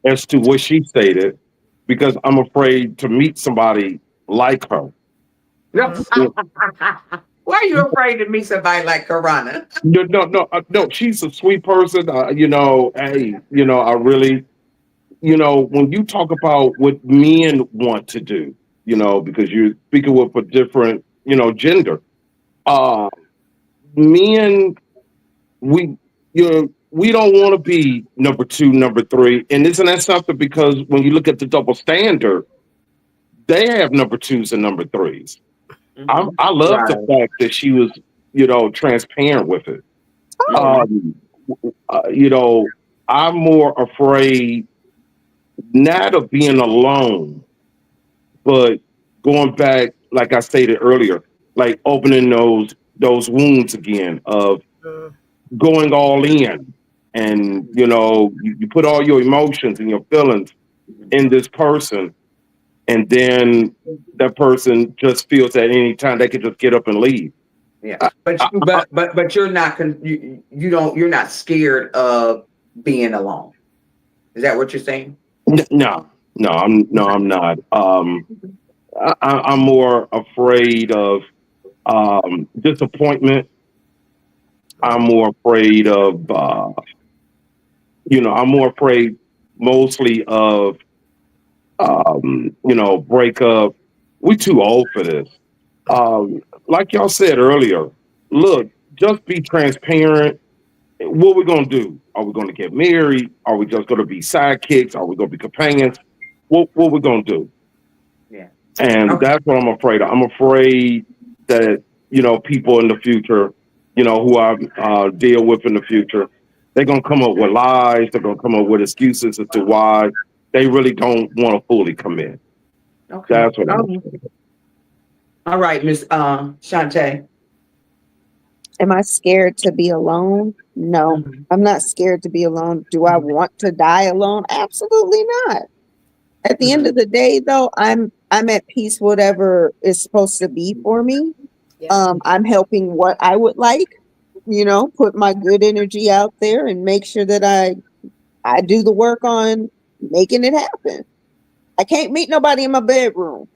as to what she stated, because I'm afraid to meet somebody like her. Why are you afraid to meet somebody like Karana? No. She's a sweet person. Hey, I really, when you talk about what men want to do, because you're speaking with a different, gender. Men, we don't want to be number 2, number 3, and isn't that something? Because when you look at the double standard, they have number 2s and number 3s. I love the fact that she was, transparent with it. I'm more afraid not of being alone, but going back, like I stated earlier, like opening those wounds again of going all in, and you put all your emotions and your feelings in this person, and then that person just feels at any time they could just get up and leave. Yeah, but you're not you're not scared of being alone. Is that what you're saying? No, I'm not. I'm more afraid of disappointment. I'm more afraid of I'm more afraid mostly of breakup. We too old for this. Like y'all said earlier, look, just be transparent. What we're gonna do? Are we gonna get married? Are we just gonna be sidekicks? Are we gonna be companions? What we're gonna do? Yeah. And that's what I'm afraid of. I'm afraid that people in the future, who I deal with in the future, they're gonna come up with lies. They're gonna come up with excuses as to why they really don't want to fully commit. Okay. That's what I'm afraid of. All right, Miss Shantae. Am I scared to be alone? No, I'm not scared to be alone. Do I want to die alone? Absolutely not. At the end of the day, though, I'm at peace. Whatever is supposed to be for me, I'm helping what I would like. Put my good energy out there and make sure that I do the work on making it happen. I can't meet nobody in my bedroom.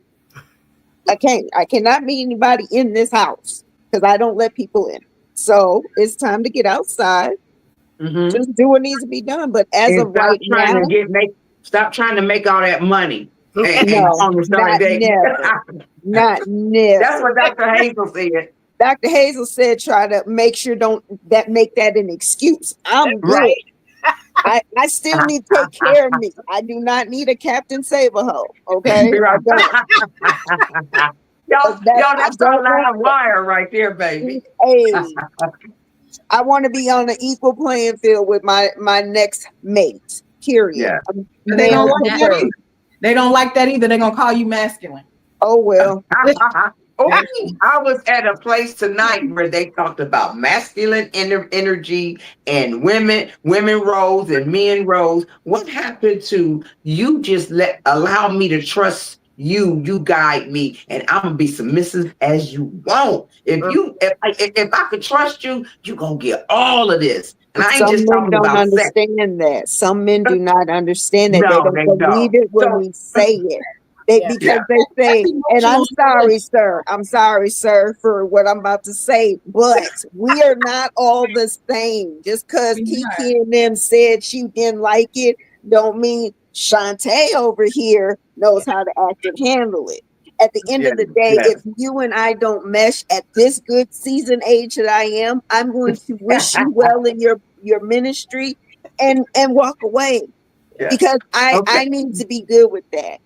I cannot meet anybody in this house because I don't let people in. So it's time to get outside. Just do what needs to be done. But as of right now, stop trying to make all that money. No, not never. Not never. That's what Dr. Hazel said. Dr. Hazel said, try to make sure make that an excuse. I'm good. Right. I still need to take care of me. I do not need a Captain Save-A-Ho. Okay. Right. Y'all, that's I our don't live want wire right there, baby. Hey, I want to be on an equal playing field with my next mate. Period. Yeah. But they don't like that preferred. either. They don't like that either. They're gonna call you masculine. Oh well. Oh, I was at a place tonight where they talked about masculine energy and women roles and men roles. What happened to you? Just allow me to trust you. You guide me, and I'm gonna be submissive as you want. If I could trust you, you gonna get all of this. And I ain't Some just men talking don't about sex. understand that. Some men do not understand that. No, they they don't believe don't. it when So- we say it. Because they say, and I'm sorry, sir, for what I'm about to say, but we are not all the same. Just because Kiki and them said she didn't like it, don't mean Shantae over here knows how to act and handle it. At the end of the day, if you and I don't mesh at this good season age that I am, I'm going to wish you well in your ministry and walk away. Yeah. Because I need to be good with that.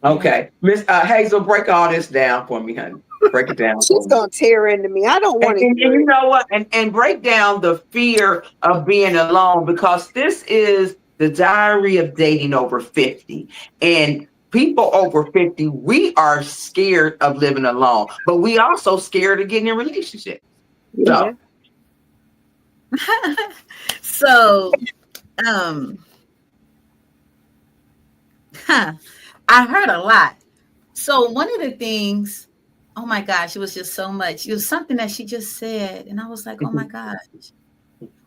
Okay, Miss Hazel, break all this down for me, honey. Break it down. She's gonna tear into me. I don't want to. And you know what? And break down the fear of being alone, because this is the diary of dating over 50. And people over 50, we are scared of living alone, but we also scared of getting in relationships. Yeah. So, I heard a lot. So one of the things, oh my gosh, it was just so much. It was something that she just said, and I was like, oh my gosh.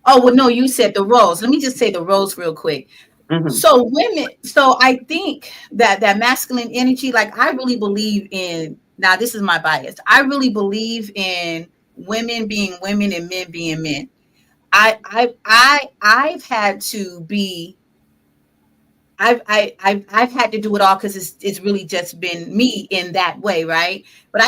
Oh, well, no, you said the roles. Let me just say the roles real quick. Mhm. So women, so I think that masculine energy, like I really believe in, now this is my bias. I really believe in women being women and men being men. I've had to be, I've had to do it all because it's really just been me in that way, right? But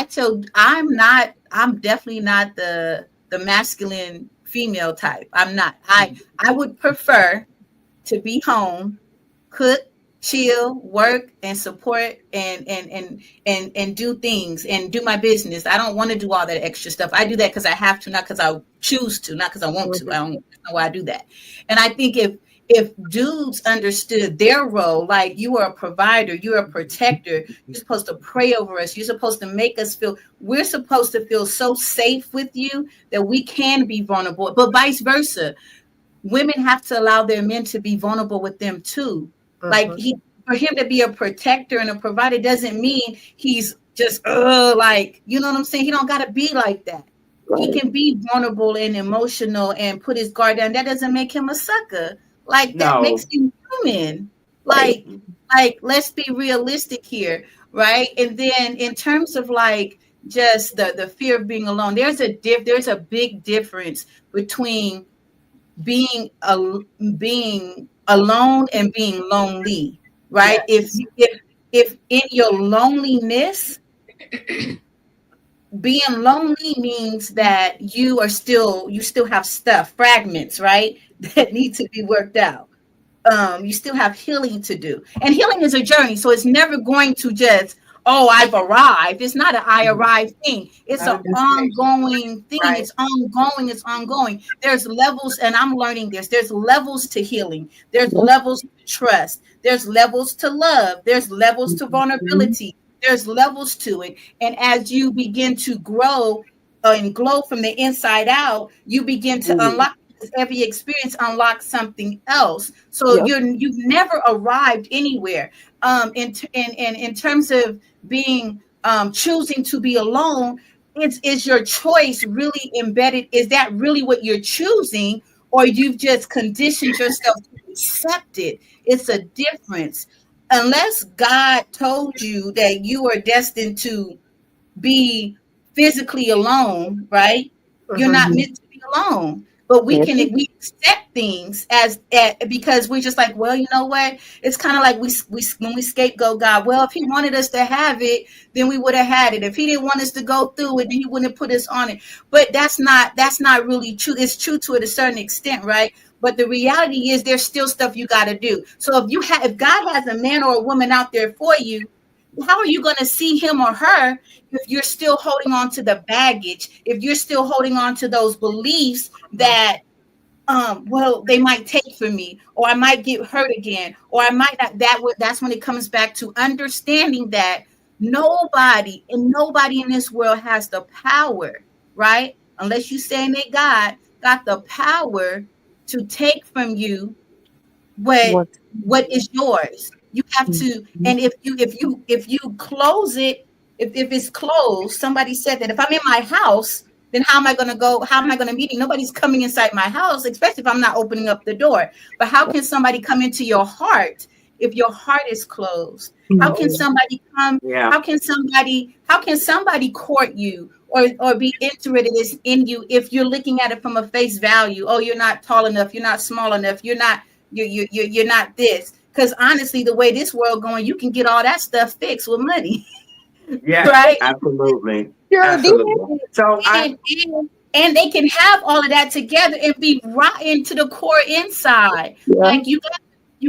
I'm definitely not the masculine female type. I'm not. I would prefer to be home, cook, chill, work, and support and do things and do my business. I don't want to do all that extra stuff. I do that because I have to, not because I choose to, not because I want to. I don't know why I do that. And I think if dudes understood their role, like you are a provider, you're a protector, you're supposed to pray over us, you're supposed to make us feel, we're supposed to feel so safe with you that we can be vulnerable, but vice versa. Women have to allow their men to be vulnerable with them too. Like for him to be a protector and a provider doesn't mean he's just like, you know what I'm saying? He don't got to be like that. He can be vulnerable and emotional and put his guard down. That doesn't make him a sucker. Like that makes him human. Like let's be realistic here, right? And then in terms of like just the fear of being alone, there's a big difference between being alone and being lonely, right? Yes. If in your loneliness, being lonely means that you still have stuff, fragments, right, that need to be worked out. You still have healing to do, and healing is a journey, so it's never going to just, oh, I've arrived. It's not an I arrived thing. It's an ongoing thing. Right. It's ongoing. There's levels, and I'm learning this. There's levels to healing. There's levels to trust. There's levels to love. There's levels to vulnerability. There's levels to it. And as you begin to grow and glow from the inside out, you begin to unlock. Every experience unlocks something else. So you've never arrived anywhere. In terms of being choosing to be alone, is your choice really embedded? Is that really what you're choosing, or you've just conditioned yourself to accept it? It's a difference. Unless God told you that you are destined to be physically alone, right? You're not meant to be alone. But we accept things as because we're just like, well, you know what? It's kind of like we when we scapegoat God. Well, if He wanted us to have it, then we would have had it. If He didn't want us to go through it, then He wouldn't have put us on it. But that's not really true. It's true to a certain extent, right? But the reality is there's still stuff you got to do. So if God has a man or a woman out there for you, how are you going to see him or her if you're still holding on to the baggage, if you're still holding on to those beliefs that well, they might take from me, or I might get hurt again, or I might not. That's when it comes back to understanding that nobody in this world has the power, right? Unless you say they got the power to take from you what is yours. You have to, and if you close it, if it's closed, somebody said that if I'm in my house, then how am I going to go? How am I going to meet? Nobody's coming inside my house, especially if I'm not opening up the door. But how can somebody come into your heart if your heart is closed? How can somebody come? Yeah. How can somebody court you or be interested in you if you're looking at it from a face value? Oh, you're not tall enough. You're not small enough. You're not this. Because honestly, the way this world going, you can get all that stuff fixed with money. Yeah, right? Absolutely. Sure Absolutely. So and they can have all of that together and be rotten to the core inside. Yeah. Like you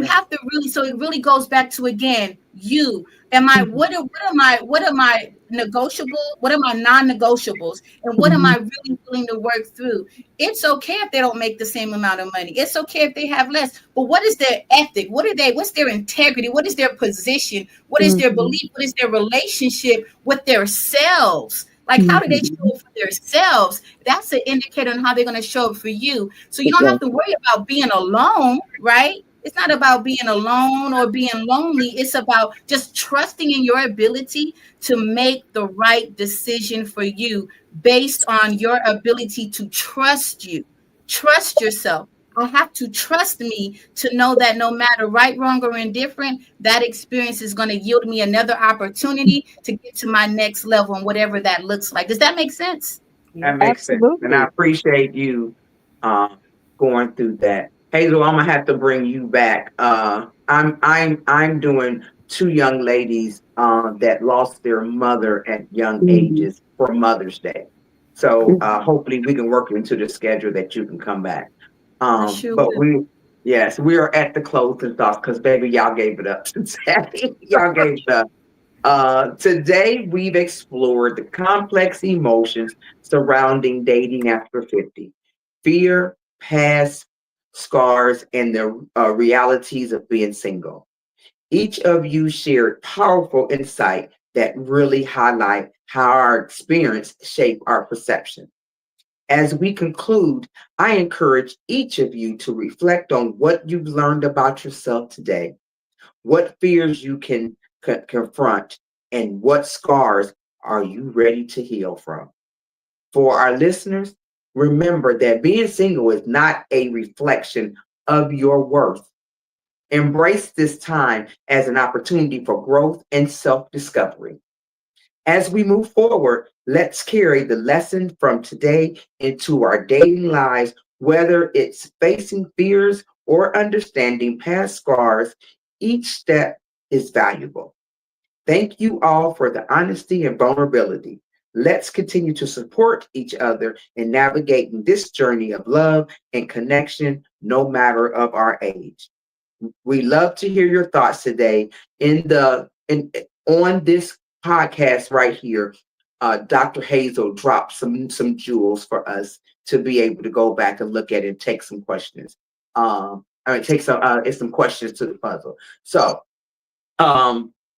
have to really, so it really goes back to, again, what are my negotiable, what are my non-negotiables, and what am I really willing to work through? It's okay if they don't make the same amount of money. It's okay if they have less, but what is their ethic? What's their integrity? What is their position? What is their belief? What is their relationship with themselves? Like, how do they show up for themselves? That's an indicator on how they're going to show up for you. So you don't have to worry about being alone, right? It's not about being alone or being lonely. It's about just trusting in your ability to make the right decision for you based on your ability to trust you. Trust yourself. I have to trust me to know that no matter right, wrong, or indifferent, that experience is going to yield me another opportunity to get to my next level and whatever that looks like. Does that make sense? that makes sense. And I appreciate you going through that. Hazel, I'm gonna have to bring you back. I'm doing two young ladies that lost their mother at young ages for Mother's Day. So hopefully we can work into the schedule that you can come back. But we are at the closing thoughts because baby, y'all gave it up. Y'all gave it up. Today we've explored the complex emotions surrounding dating after 50. Fear, past scars, and the realities of being single. Each of you shared powerful insight that really highlight how our experience shape our perception. As we conclude, I encourage each of you to reflect on what you've learned about yourself today, what fears you can confront, and what scars are you ready to heal from. For our listeners, remember that being single is not a reflection of your worth. Embrace this time as an opportunity for growth and self-discovery. As we move forward, let's carry the lesson from today into our dating lives, whether it's facing fears or understanding past scars. Each step is valuable. Thank you all for the honesty and vulnerability. Let's continue to support each other in navigating this journey of love and connection, no matter of our age. We love to hear your thoughts today on this podcast right here. Dr. Hazel dropped some jewels for us to be able to go back and look at it and take some questions. Take some questions to the puzzle. So,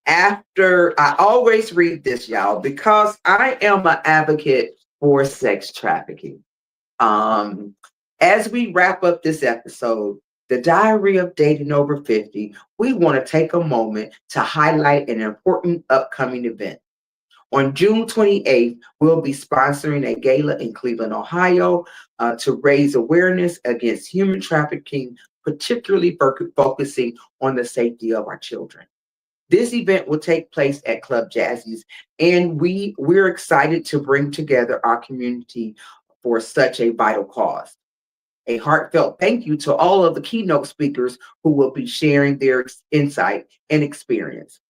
after I always read this, y'all, because I am an advocate for sex trafficking. As we wrap up this episode, The Diary of Dating Over 50, we want to take a moment to highlight an important upcoming event. On June 28th, we'll be sponsoring a gala in Cleveland, Ohio, to raise awareness against human trafficking, particularly focusing on the safety of our children. This event will take place at Club Jazzy's, and we're excited to bring together our community for such a vital cause. A heartfelt thank you to all of the keynote speakers who will be sharing their insight and experience.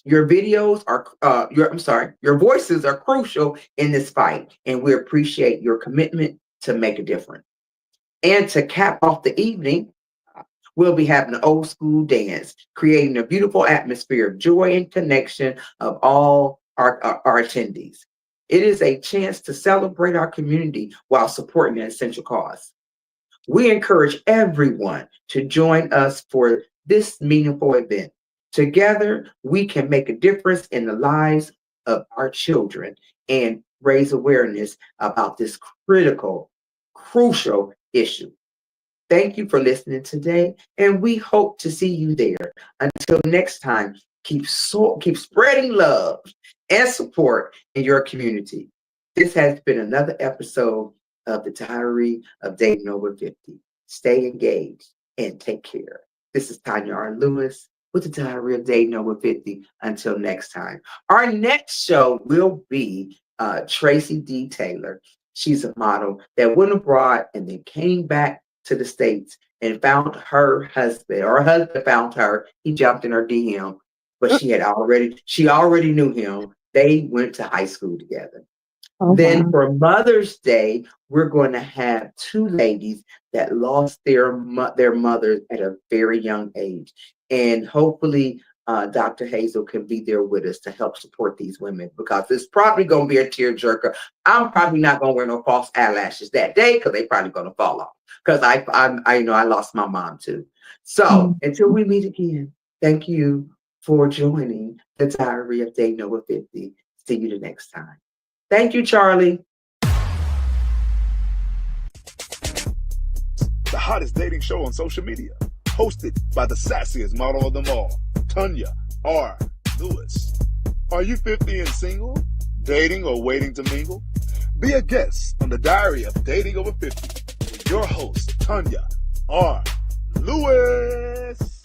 Your voices are crucial in this fight, and we appreciate your commitment to make a difference. And to cap off the evening, we'll be having an old school dance, creating a beautiful atmosphere of joy and connection of all our attendees. It is a chance to celebrate our community while supporting an essential cause. We encourage everyone to join us for this meaningful event. Together, we can make a difference in the lives of our children and raise awareness about this critical, crucial issue. Thank you for listening today, and we hope to see you there. Until next time, keep spreading love and support in your community. This has been another episode of the Diary of Dating Over 50. Stay engaged and take care. This is Tanya R. Lewis with the Diary of Dating Over 50. Until next time. Our next show will be Tracy D. Taylor. She's a model that went abroad and then came back to the States and found her husband, or her husband found her. He jumped in her DM, but she already knew him. They went to high school together. Then for Mother's Day, we're going to have two ladies that lost their mothers at a very young age. And hopefully Dr. Hazel can be there with us to help support these women, because it's probably going to be a tearjerker. I'm probably not going to wear no false eyelashes that day because they're probably going to fall off, because I know I lost my mom too. So until we meet again, thank you for joining the Diary of Dating Over 50. See you the next time. Thank you, Charlie. The hottest dating show on social media, hosted by the sassiest model of them all, Tanya R. Lewis. Are you 50 and single, dating, or waiting to mingle? Be a guest on the Diary of Dating Over 50 with your host, Tanya R. Lewis.